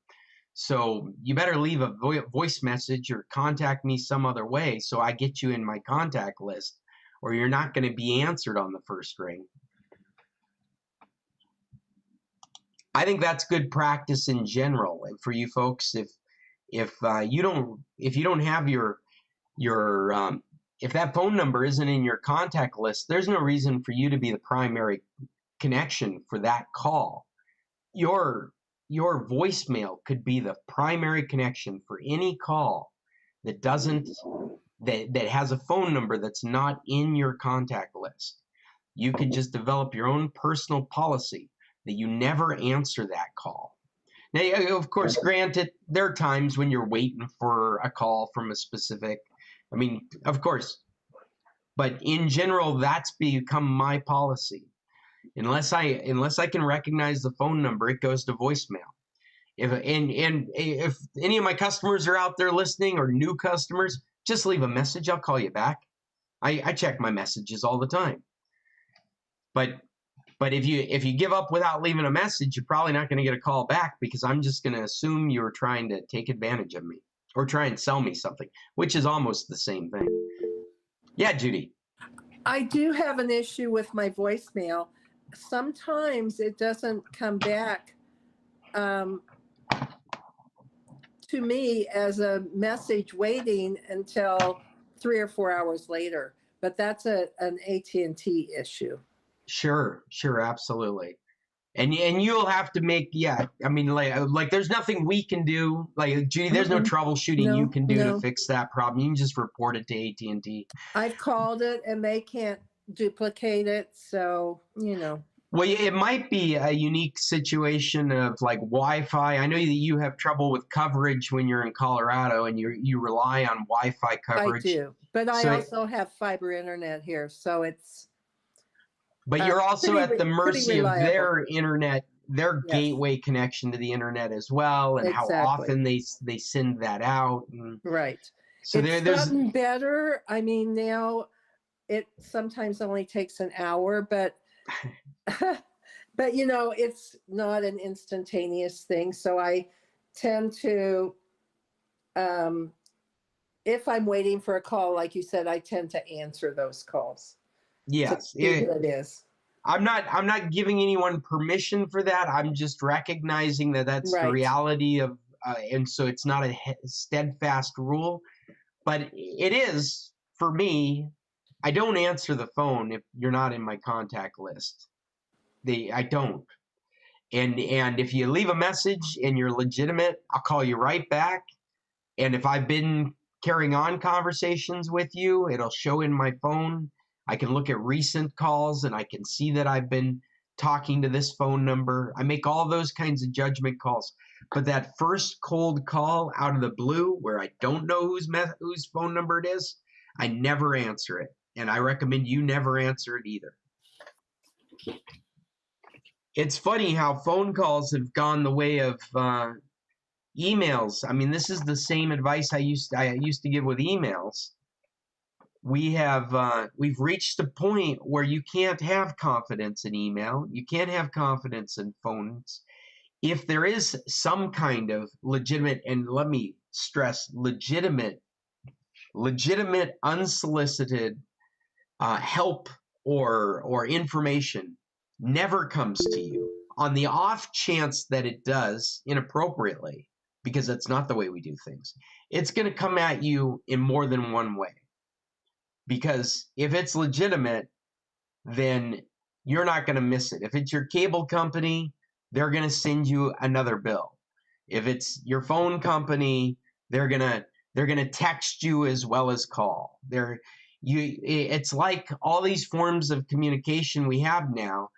So you better leave a voice message or contact me some other way so I get you in my contact list, or you're not going to be answered on the first ring. I think that's good practice in general for you folks. If you don't have if that phone number isn't in your contact list, there's no reason for you to be the primary connection for that call. Your voicemail could be the primary connection for any call that has a phone number that's not in your contact list. You could just develop your own personal policy that you never answer that call. Now, of course, granted, there are times when you're waiting for a call from a specific, I mean, of course, but in general, that's become my policy. Unless I can recognize the phone number, it goes to voicemail. If any of my customers are out there listening or new customers, just leave a message. I'll call you back. I check my messages all the time. But if you give up without leaving a message, you're probably not going to get a call back because I'm just going to assume you're trying to take advantage of me or try and sell me something, which is almost the same thing. Yeah, Judy. I do have an issue with my voicemail. Sometimes it doesn't come back to me as a message waiting until 3 or 4 hours later. But that's an AT&T issue. Sure, absolutely. And you'll have to make, I mean, like there's nothing we can do. Like, Judy, there's no troubleshooting you can do to fix that problem. You can just report it to AT&T. I've called it and they can't duplicate it. So, Well, it might be a unique situation of like Wi-Fi. I know that you have trouble with coverage when you're in Colorado and you rely on Wi-Fi coverage. I do, but I also have fiber internet here. So it's. But you're also at the mercy of their internet, their gateway connection to the internet as well, and how often they send that out. Right. So it's gotten better. I mean, now it sometimes only takes an hour, but it's not an instantaneous thing. So I tend to, if I'm waiting for a call, like you said, I tend to answer those calls. Yes, it is. I'm not giving anyone permission for that. I'm just recognizing that that's the reality of, and so it's not a steadfast rule, but it is for me. I don't answer the phone if you're not in my contact list. I don't. And if you leave a message and you're legitimate, I'll call you right back. And if I've been carrying on conversations with you, it'll show in my phone. I can look at recent calls and I can see that I've been talking to this phone number. I make all those kinds of judgment calls. But that first cold call out of the blue where I don't know whose phone number it is, I never answer it. And I recommend you never answer it either. It's funny how phone calls have gone the way of emails. I mean, this is the same advice I used to give with emails. We've reached a point where you can't have confidence in email. You can't have confidence in phones. If there is some kind of legitimate, and let me stress, legitimate, unsolicited help or information never comes to you. On the off chance that it does inappropriately, because that's not the way we do things, it's going to come at you in more than one way. Because if it's legitimate, then you're not going to miss it. If it's your cable company, they're going to send you another bill. If it's your phone company, they're going to text you as well as call. It's like all these forms of communication we have now.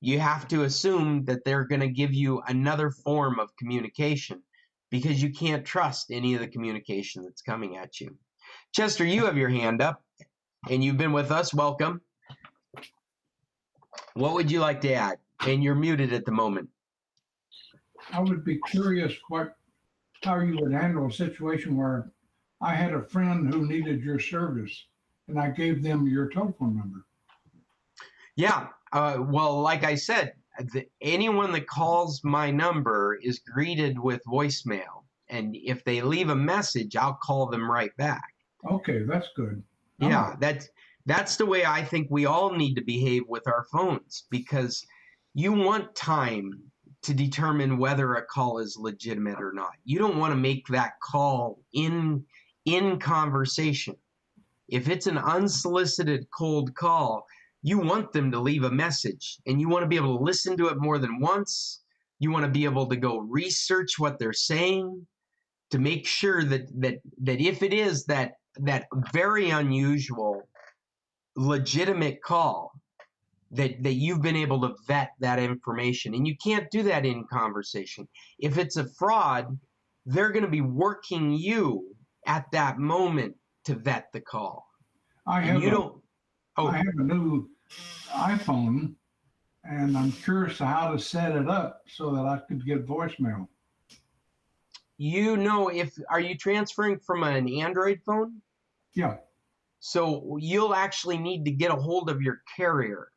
You have to assume that they're going to give you another form of communication because you can't trust any of the communication that's coming at you. Chester, you have your hand up, and you've been with us. Welcome. What would you like to add? And you're muted at the moment. I would be curious how you would handle a situation where I had a friend who needed your service, and I gave them your telephone number. Yeah. Well, like I said, anyone that calls my number is greeted with voicemail. And if they leave a message, I'll call them right back. Okay, that's good. Yeah, that's the way I think we all need to behave with our phones, because you want time to determine whether a call is legitimate or not. You don't want to make that call in conversation. If it's an unsolicited cold call, you want them to leave a message, and you want to be able to listen to it more than once. You want to be able to go research what they're saying to make sure that if it is that very unusual, legitimate call, that you've been able to vet that information. And you can't do that in conversation. If it's a fraud, they're going to be working you at that moment to vet the call. I have a new iPhone, and I'm curious how to set it up so that I could get voicemail. Are you transferring from an Android phone? Yeah. So you'll actually need to get a hold of your carrier.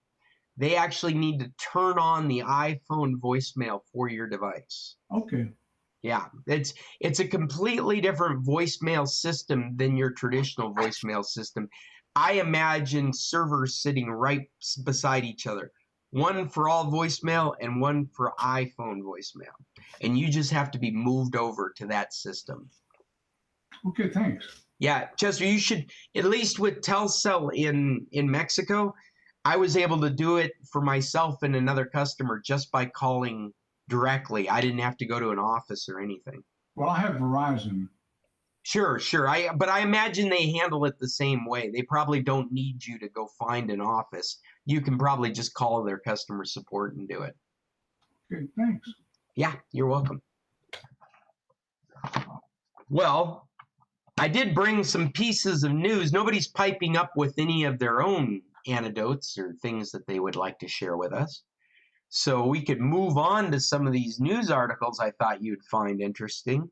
They actually need to turn on the iPhone voicemail for your device. Okay. Yeah, it's a completely different voicemail system than your traditional voicemail system, I imagine servers sitting right beside each other, one for all voicemail and one for iPhone voicemail. And you just have to be moved over to that system. Okay, thanks. Yeah, Chester, you should, at least with Telcel in Mexico, I was able to do it for myself and another customer just by calling directly. I didn't have to go to an office or anything. Well, I have Verizon. Sure. But I imagine they handle it the same way. They probably don't need you to go find an office. You can probably just call their customer support and do it. Okay, thanks. Yeah, you're welcome. Well, I did bring some pieces of news. Nobody's piping up with any of their own anecdotes or things that they would like to share with us. So we could move on to some of these news articles I thought you'd find interesting.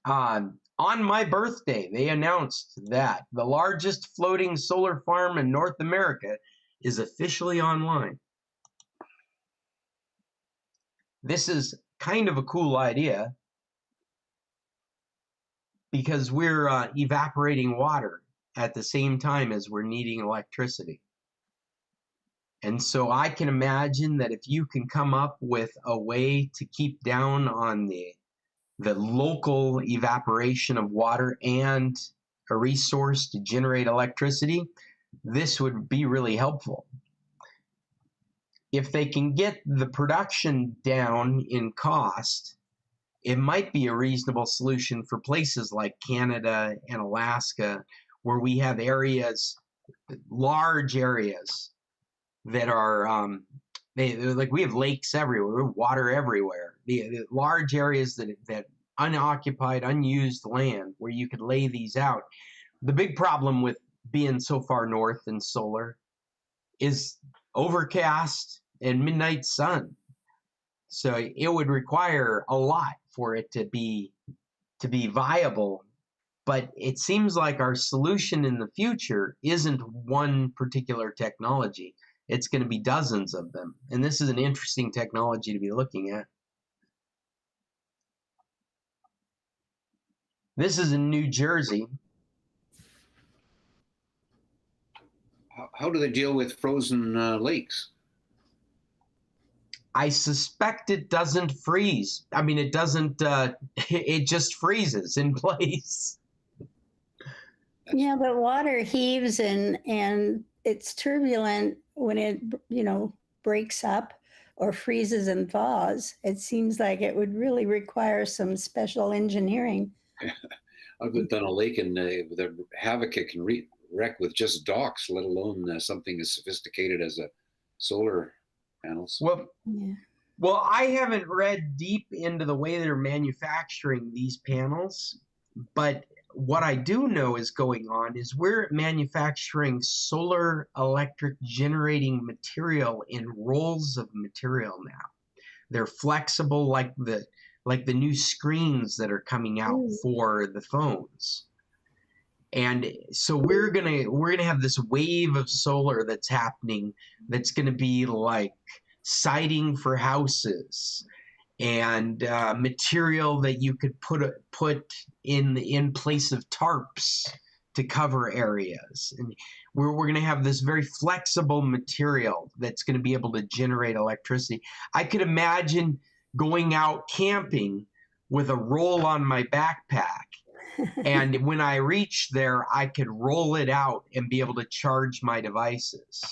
On my birthday, they announced that the largest floating solar farm in North America is officially online. This is kind of a cool idea because we're evaporating water at the same time as we're needing electricity. And so I can imagine that if you can come up with a way to keep down on the local evaporation of water and a resource to generate electricity, this would be really helpful. If they can get the production down in cost, it might be a reasonable solution for places like Canada and Alaska, where we have areas, large areas that are like we have lakes everywhere, we have water everywhere. The large areas that unoccupied, unused land where you could lay these out. The big problem with being so far north in solar is overcast and midnight sun. So it would require a lot for it to be viable. But it seems like our solution in the future isn't one particular technology. It's going to be dozens of them. And this is an interesting technology to be looking at. This is in New Jersey. How do they deal with frozen lakes? I suspect it doesn't freeze. I mean, it doesn't, it just freezes in place. Yeah, but water heaves and it's turbulent when it, breaks up or freezes and thaws. It seems like it would really require some special engineering. I've done a lake and the havoc it can wreck with just docks, let alone something as sophisticated as a solar panels. Well, I haven't read deep into the way they're manufacturing these panels, but what I do know is going on is we're manufacturing solar electric generating material in rolls of material now. They're flexible like the new screens that are coming out for the phones. And so we're gonna have this wave of solar that's happening that's gonna be like siding for houses and material that you could put in place of tarps to cover areas. And we're going to have this very flexible material that's going to be able to generate electricity. I could imagine going out camping with a roll on my backpack. And when I reach there, I could roll it out and be able to charge my devices.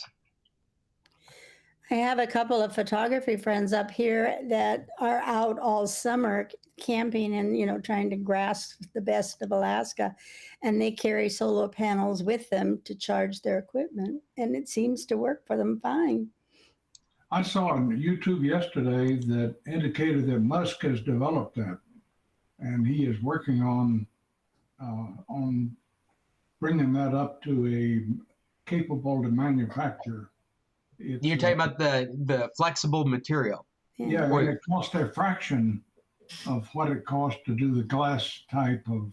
I have a couple of photography friends up here that are out all summer camping and, trying to grasp the best of Alaska. And they carry solar panels with them to charge their equipment. And it seems to work for them fine. I saw on YouTube yesterday that indicated that Musk has developed that. And he is working on bringing that up to a capable to manufacture. You're talking about the flexible material. Yeah, and it costs a fraction of what it costs to do the glass type of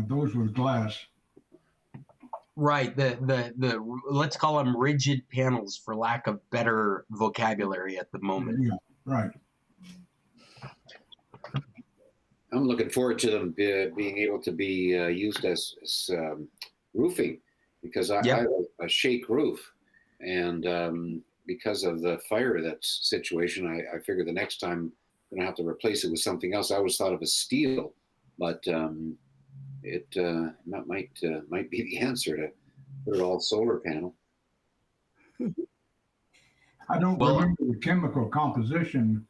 those with glass. Right. The let's call them rigid panels for lack of better vocabulary at the moment. Yeah, right. I'm looking forward to them being able to be used as roofing, because I have a shake roof, and because of the fire that's situation, I figure the next time I'm gonna have to replace it with something else. I always thought of a steel, but it might be the answer to put it all solar panel. I don't remember the chemical composition,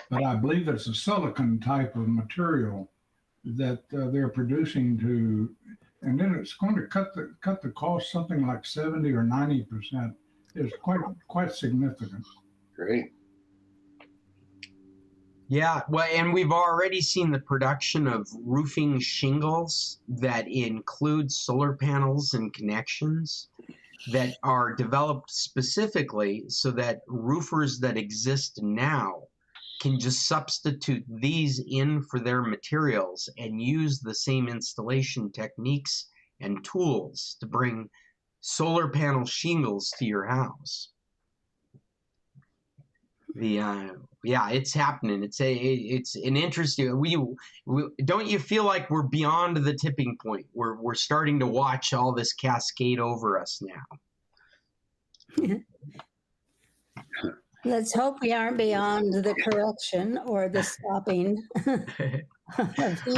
but I believe it's a silicon type of material that they're producing and then it's going to cut the cost something like 70 or 90%. It's quite significant. Great. Yeah, well, and we've already seen the production of roofing shingles that include solar panels and connections that are developed specifically so that roofers that exist now can just substitute these in for their materials and use the same installation techniques and tools to bring solar panel shingles to your house. Yeah, it's happening. It's an interesting. We don't you feel like we're beyond the tipping point? We're starting to watch all this cascade over us now. Let's hope we aren't beyond the correction or the stopping.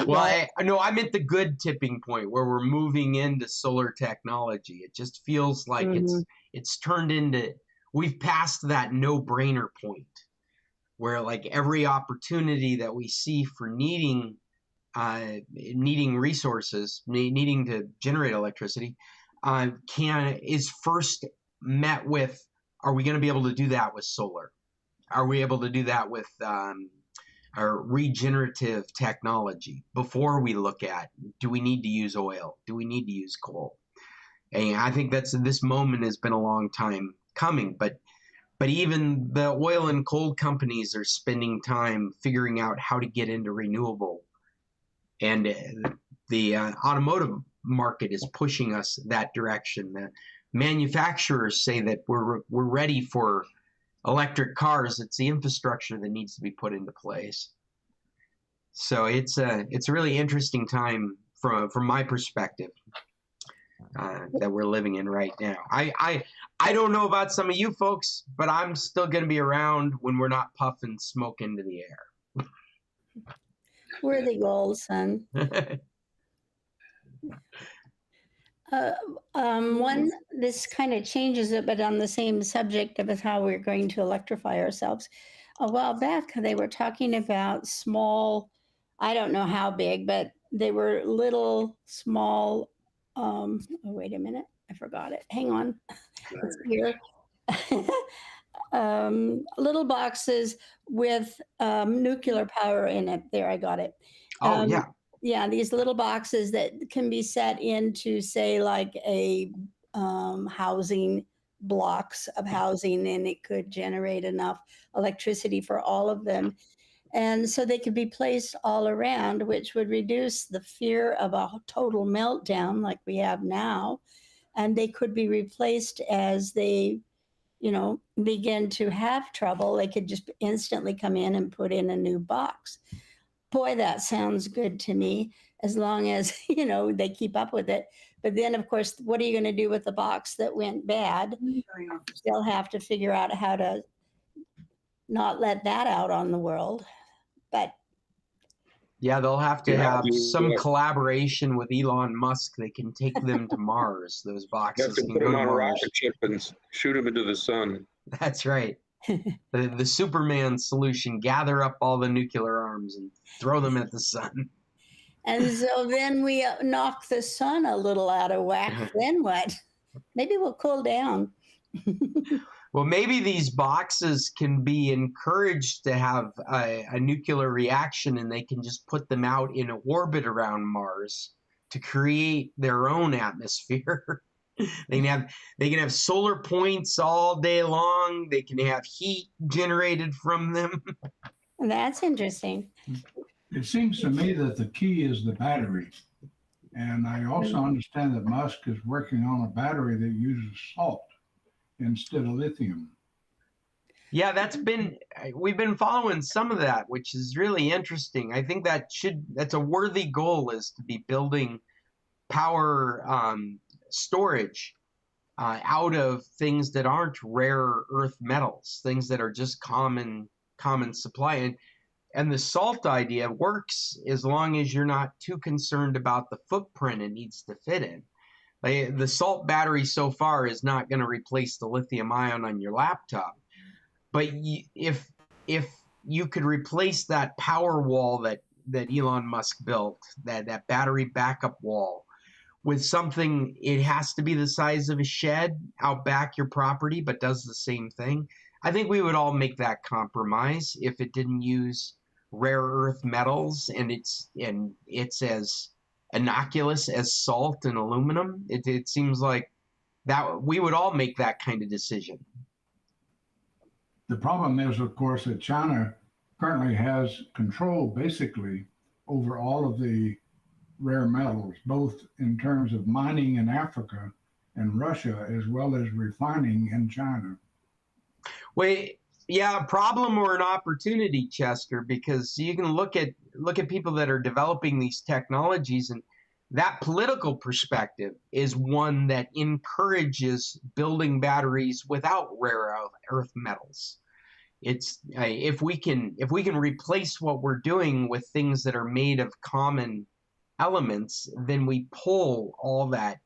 Well, I meant the good tipping point where we're moving into solar technology. It just feels like it's turned into, we've passed that no-brainer point where like every opportunity that we see for needing resources, needing to generate electricity, is first met with, are we going to be able to do that with solar? Are we able to do that with our regenerative technology before we look at, do we need to use oil? Do we need to use coal? And I think this moment has been a long time coming, but even the oil and coal companies are spending time figuring out how to get into renewable. And the automotive market is pushing us that direction. The manufacturers say that we're ready for electric cars. It's the infrastructure that needs to be put into place. So it's a really interesting time from my perspective that we're living in right now. I don't know about some of you folks, but I'm still going to be around when we're not puffing smoke into the air. Worthy goals, son. This kind of changes it, but on the same subject of how we're going to electrify ourselves. A while back, they were talking about small, I don't know how big, but they were little, small, oh, wait a minute, I forgot it. Hang on, it's here. Little boxes with nuclear power in it. There, I got it. Yeah. Yeah, these little boxes that can be set into, say, like a housing, blocks of housing, and it could generate enough electricity for all of them. And so they could be placed all around, which would reduce the fear of a total meltdown like we have now. And they could be replaced as they, begin to have trouble. They could just instantly come in and put in a new box. Boy, that sounds good to me, as long as, they keep up with it. But then, of course, what are you going to do with the box that went bad? They'll have to figure out how to not let that out on the world. But yeah, they'll have to have some collaboration with Elon Musk. They can take them to Mars. Those boxes can put them on a rocket ship and shoot them into the sun. That's right. The Superman solution: gather up all the nuclear arms and throw them at the sun. And so then we knock the sun a little out of whack. Then what? Maybe we'll cool down. Well, maybe these boxes can be encouraged to have a nuclear reaction, and they can just put them out in orbit around Mars to create their own atmosphere. They can have solar points all day long. They can have heat generated from them. That's interesting. It seems to me that the key is the battery. And I also understand that Musk is working on a battery that uses salt instead of lithium. Yeah, we've been following some of that, which is really interesting. I think that's a worthy goal, is to be building power storage out of things that aren't rare earth metals, things that are just common supply. And the salt idea works as long as you're not too concerned about the footprint it needs to fit in. Like, the salt battery so far is not going to replace the lithium ion on your laptop. But if you could replace that power wall that Elon Musk built, that battery backup wall, with something, it has to be the size of a shed out back your property, but does the same thing. I think we would all make that compromise if it didn't use rare earth metals and it's as innocuous as salt and aluminum. It seems like that we would all make that kind of decision. The problem is, of course, that China currently has control basically over all of the rare metals, both in terms of mining in Africa and Russia, as well as refining in China. Wait, yeah, a problem or an opportunity, Chester, because you can look at people that are developing these technologies, and that political perspective is one that encourages building batteries without rare earth metals. It's if we can replace what we're doing with things that are made of common elements, then we pull all that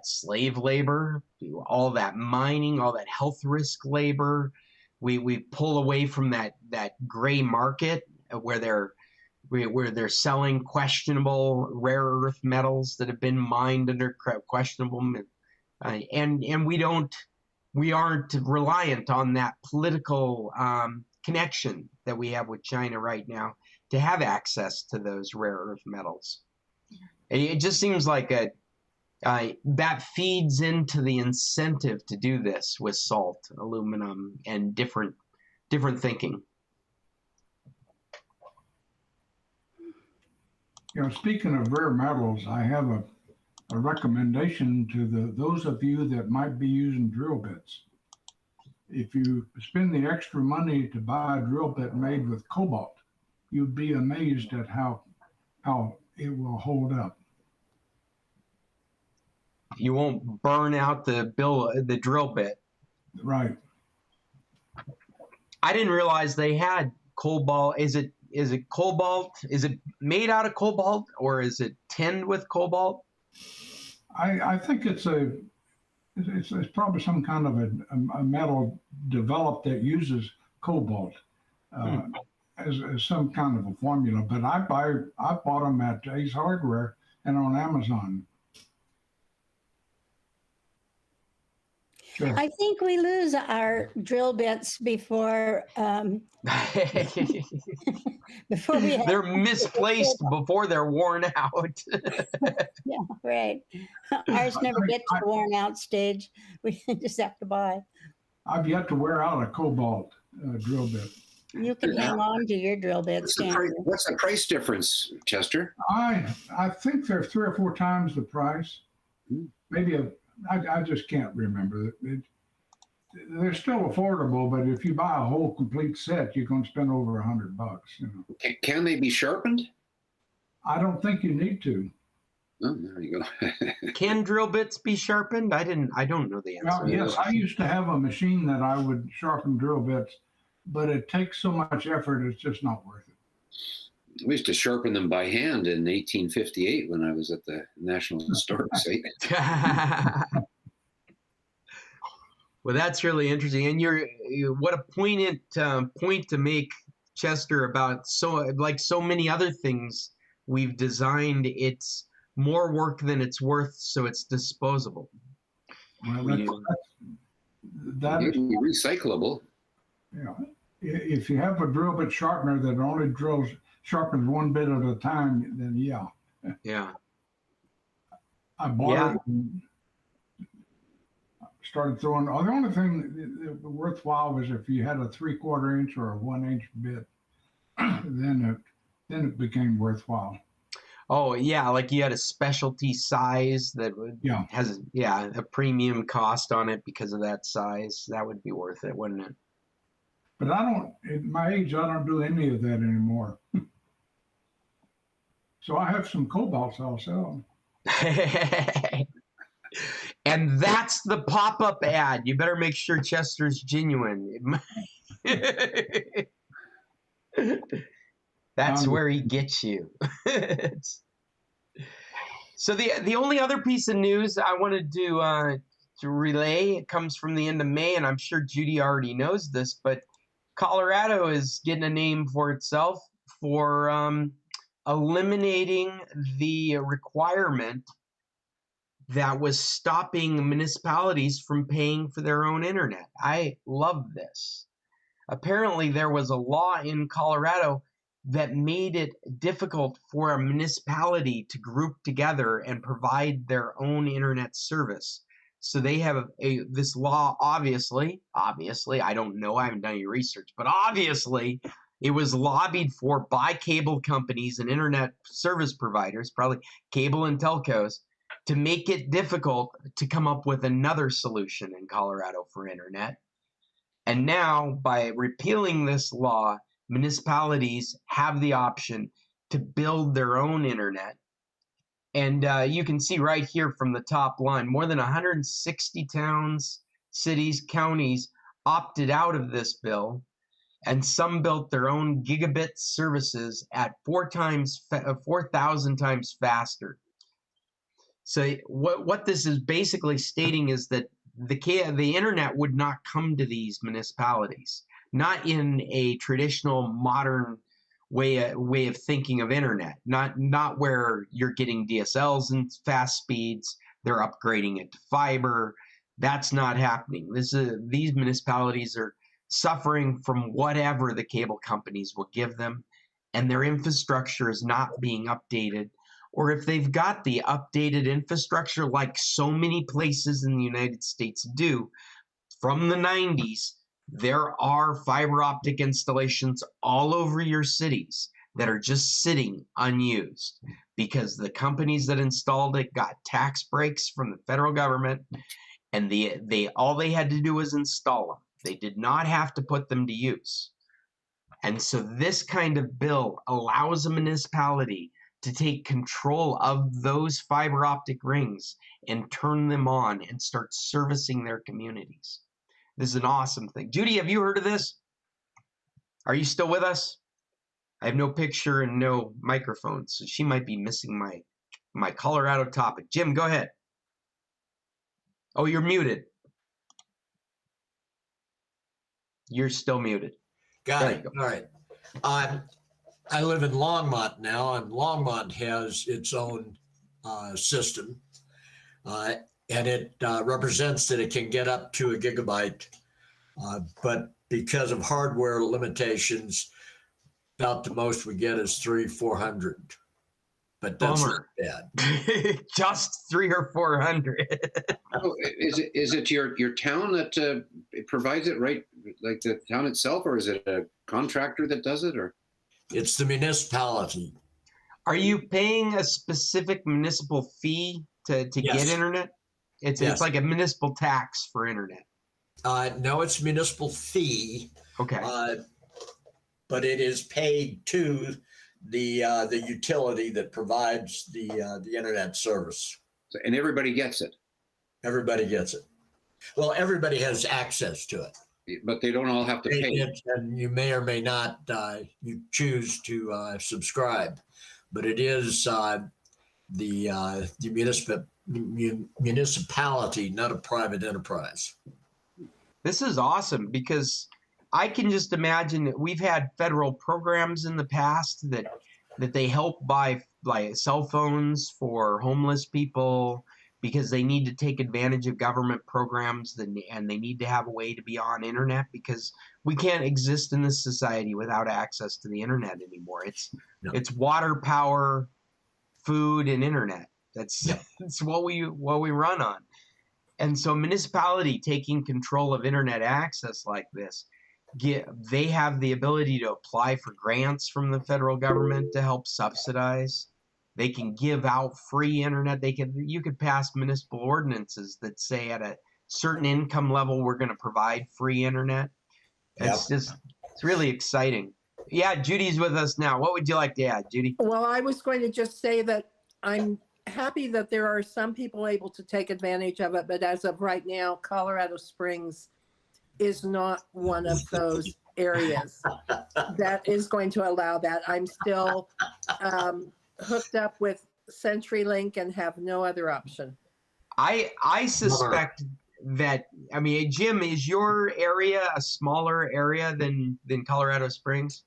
slave labor, all that mining, all that health risk labor. We pull away from that gray market where they're selling questionable rare earth metals that have been mined under questionable, and we aren't reliant on that political connection that we have with China right now to have access to those rare earth metals. It just seems like that feeds into the incentive to do this with salt, aluminum, and different thinking. Speaking of rare metals, I have a recommendation to those of you that might be using drill bits. If you spend the extra money to buy a drill bit made with cobalt, you'd be amazed at how it will hold up. You won't burn out the drill bit. Right. I didn't realize they had cobalt. Is it cobalt? Is it made out of cobalt, or is it tinned with cobalt? I think it's probably some kind of a metal developed that uses cobalt as some kind of a formula. But I bought them at Ace Hardware and on Amazon. Sure. I think we lose our drill bits before before we have. They're misplaced before they're worn out. Yeah, right. Ours never get to the worn out stage. We just have to buy. I've yet to wear out a cobalt drill bit. You can hang on to your drill bits. What's the price difference, Chester? I think they're 3 or 4 times the price. Maybe I just can't remember. They're still affordable, but if you buy a whole complete set, you're going to spend over $100. Can they be sharpened? I don't think you need to. Oh, there you go. Can drill bits be sharpened? I don't know the answer. Well, yes, I used to have a machine that I would sharpen drill bits, but it takes so much effort, it's just not worth it. We used to sharpen them by hand in 1858 when I was at the National Historic Site. Well, that's really interesting, and what a poignant point to make, Chester, about so many other things we've designed. It's more work than it's worth, so it's disposable. Well, that is recyclable. Yeah, if you have a drill bit sharpener that only sharpens one bit at a time, then yeah. Yeah. I bought it and started throwing. The only thing that worthwhile was if you had a 3/4 inch or a 1 inch bit, then it became worthwhile. Oh yeah, like you had a specialty size that has a premium cost on it because of that size. That would be worth it, wouldn't it? But I don't, at my age, I don't do any of that anymore. So I have some cobalts I'll sell. And that's the pop-up ad. You better make sure Chester's genuine. That's where he gets you. So the only other piece of news I wanted to relay, it comes from the end of May, and I'm sure Judy already knows this, but Colorado is getting a name for itself for eliminating the requirement that was stopping municipalities from paying for their own internet. I love this. Apparently, there was a law in Colorado that made it difficult for a municipality to group together and provide their own internet service. So they have this law, obviously, I don't know, I haven't done any research, but obviously it was lobbied for by cable companies and internet service providers, probably cable and telcos, to make it difficult to come up with another solution in Colorado for internet. And now, by repealing this law, municipalities have the option to build their own internet. And you can see right here from the top line, more than 160 towns, cities, counties opted out of this bill, and some built their own gigabit services at 4,000 times faster. So what this is basically stating is that the internet would not come to these municipalities, not in a traditional modern way of thinking of internet, not where you're getting DSLs and fast speeds, they're upgrading it to fiber. That's not happening. These municipalities are suffering from whatever the cable companies will give them, and their infrastructure is not being updated. Or if they've got the updated infrastructure, like so many places in the United States do, from the 90s, there are fiber optic installations all over your cities that are just sitting unused because the companies that installed it got tax breaks from the federal government, and all they had to do was install them. They did not have to put them to use. And so this kind of bill allows a municipality to take control of those fiber optic rings and turn them on and start servicing their communities. This is an awesome thing. Judy, have you heard of this? Are you still with us? I have no picture and no microphone, so she might be missing my Colorado topic. Jim, go ahead. Oh, you're muted. You're still muted. Got it. All right. I live in Longmont now, and Longmont has its own system, and it represents that it can get up to a gigabyte, but because of hardware limitations, about the most we get is 300-400. But that's not bad. Just 300 or 400. Oh, is it your town that it provides it, right? Like the town itself, or is it a contractor that does it, or? It's the municipality. Are you paying a specific municipal fee to get internet? It's like a municipal tax for internet. No, it's a municipal fee. Okay. But it is paid to the utility that provides the internet service. And everybody gets it. Everybody gets it. Well, everybody has access to it. But they don't all have to pay. And you may or may not you choose to subscribe, but it is the municipality, not a private enterprise. This is awesome because I can just imagine that we've had federal programs in the past that they help buy cell phones for homeless people because they need to take advantage of government programs and they need to have a way to be on internet because we can't exist in this society without access to the internet anymore. It's water, power, food, and internet. That's what we run on. And so municipality taking control of internet access like this, they have the ability to apply for grants from the federal government to help subsidize They can give out free internet. You could pass municipal ordinances that say at a certain income level, we're going to provide free internet. It's really exciting. Yeah, Judy's with us now. What would you like to add, Judy? Well, I was going to just say that I'm happy that there are some people able to take advantage of it, but as of right now, Colorado Springs is not one of those areas that is going to allow that. I'm still hooked up with CenturyLink and have no other option. I suspect that, I mean, Jim, is your area a smaller area than Colorado Springs?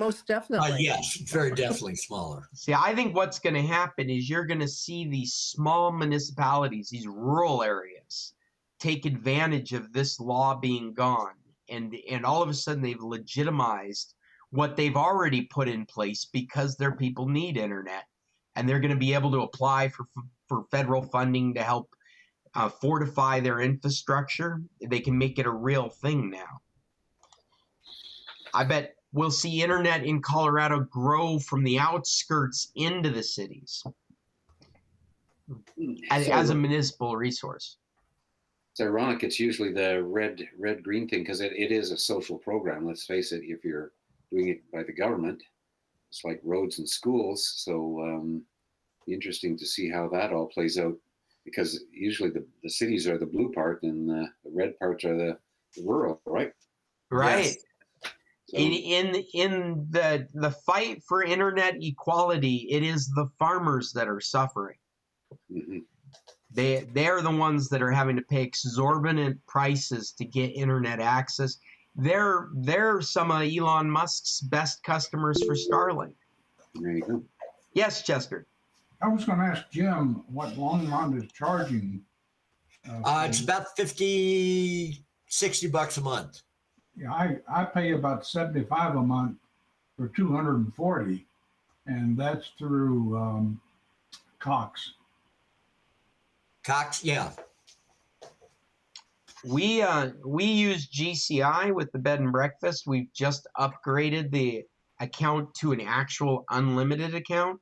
Most definitely. Yes, very definitely smaller. See, I think what's going to happen is you're going to see these small municipalities, these rural areas, take advantage of this law being gone. And all of a sudden they've legitimized what they've already put in place because their people need internet. And they're going to be able to apply for federal funding to help fortify their infrastructure. They can make it a real thing now. I bet we'll see internet in Colorado grow from the outskirts into the cities as a municipal resource. It's ironic. It's usually the red-green thing because it is a social program. Let's face it, if you're doing it by the government, it's like roads and schools. So interesting to see how that all plays out, because usually the cities are the blue part and the red parts are the rural, right? Right. Yes. So, in the fight for internet equality, it is the farmers that are suffering. mm-hmm. They're the ones that are having to pay exorbitant prices to get internet access. They're some of Elon Musk's best customers for Starlink. There you go. Yes, Chester. I was going to ask Jim what Longmont is charging. It's about $50, $60 a month. Yeah, I pay about $75 a month for 240, and that's through Cox. Cox, yeah. We use GCI with the bed and breakfast. We've just upgraded the account to an actual unlimited account.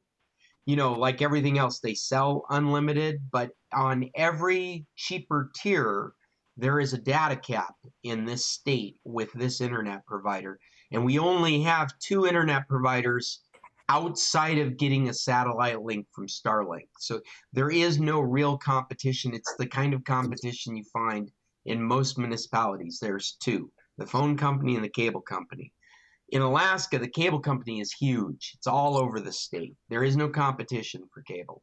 You know, like everything else, they sell unlimited, but on every cheaper tier, there is a data cap in this state with this internet provider. And we only have 2 internet providers outside of getting a satellite link from Starlink. So there is no real competition. It's the kind of competition you find in most municipalities. There's 2, the phone company and the cable company. In Alaska, the cable company is huge. It's all over the state. There is no competition for cable.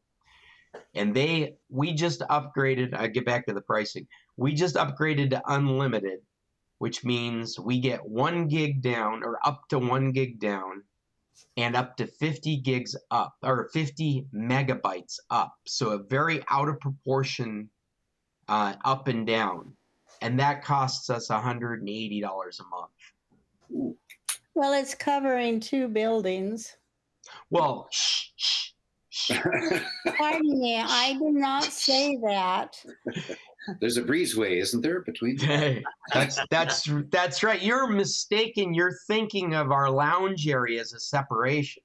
And we just upgraded, I get back to the pricing. We just upgraded to unlimited, which means we get 1 gig down, or up to 1 gig down, and up to 50 gigs up, or 50 megabytes up. So a very out of proportion up and down. And that costs us $180 a month. Ooh. Well, it's covering 2 buildings. Well, shh. Pardon me, I did not say that. There's a breezeway, isn't there, between? That's right. You're mistaken. You're thinking of our lounge area as a separation.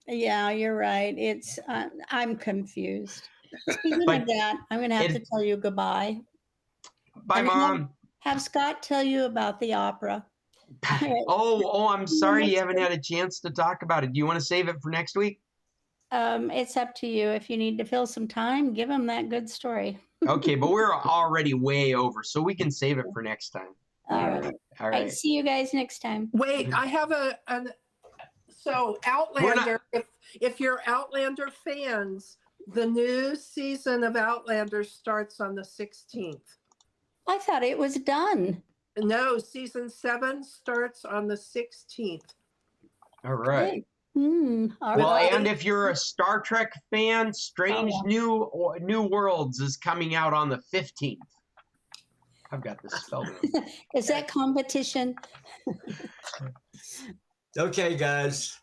Yeah, you're right. It's I'm confused. Speaking of that, I'm going to have to tell you goodbye. Bye, Mom. Have Scott tell you about the opera. Oh, I'm sorry you haven't had a chance to talk about it. Do you want to save it for next week? It's up to you. If you need to fill some time, give him that good story. Okay, but we're already way over, so we can save it for next time. All right. See you guys next time. Wait, I have so Outlander, if you're Outlander fans, the new season of Outlander starts on the 16th. I thought it was done. No, season 7 starts on the 16th. All right. All well, right. and if you're a Star Trek fan, Strange New Worlds is coming out on the 15th. I've got this spelled wrong. Is that competition? Okay, guys.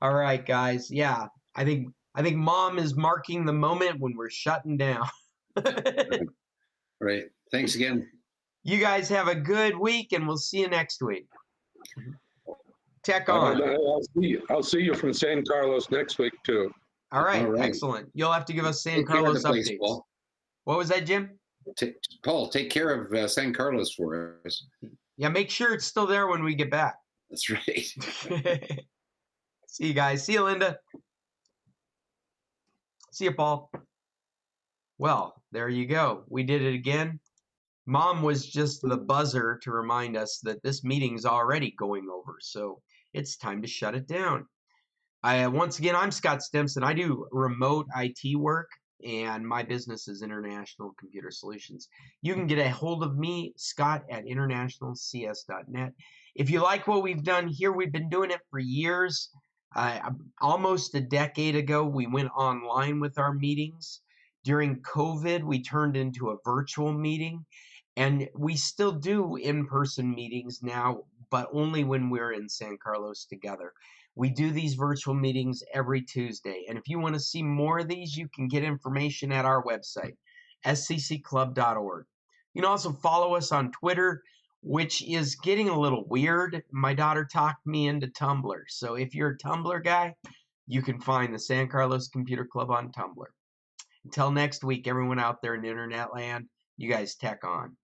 All right, guys. Yeah, I think Mom is marking the moment when we're shutting down. Right. Thanks again. You guys have a good week, and we'll see you next week. Tech on. I'll see you from San Carlos next week too. All right, All right. excellent. You'll have to give us San Take care of Carlos the place, updates. Paul. What was that, Jim? Paul, take care of San Carlos for us. Yeah, make sure it's still there when we get back. That's right. See you guys. See you, Linda. See you, Paul. Well, there you go. We did it again. Mom was just the buzzer to remind us that this meeting's already going over, so it's time to shut it down. Once again, I'm Scott Stimson. I do remote IT work, and my business is International Computer Solutions. You can get a hold of me, Scott, at internationalcs.net. If you like what we've done here, we've been doing it for years. Almost a decade ago, we went online with our meetings. During COVID, we turned into a virtual meeting, and we still do in-person meetings now, but only when we're in San Carlos together. We do these virtual meetings every Tuesday, and if you want to see more of these, you can get information at our website, scclub.org. You can also follow us on Twitter, which is getting a little weird. My daughter talked me into Tumblr, so if you're a Tumblr guy, you can find the San Carlos Computer Club on Tumblr. Until next week, everyone out there in internet land, you guys tech on.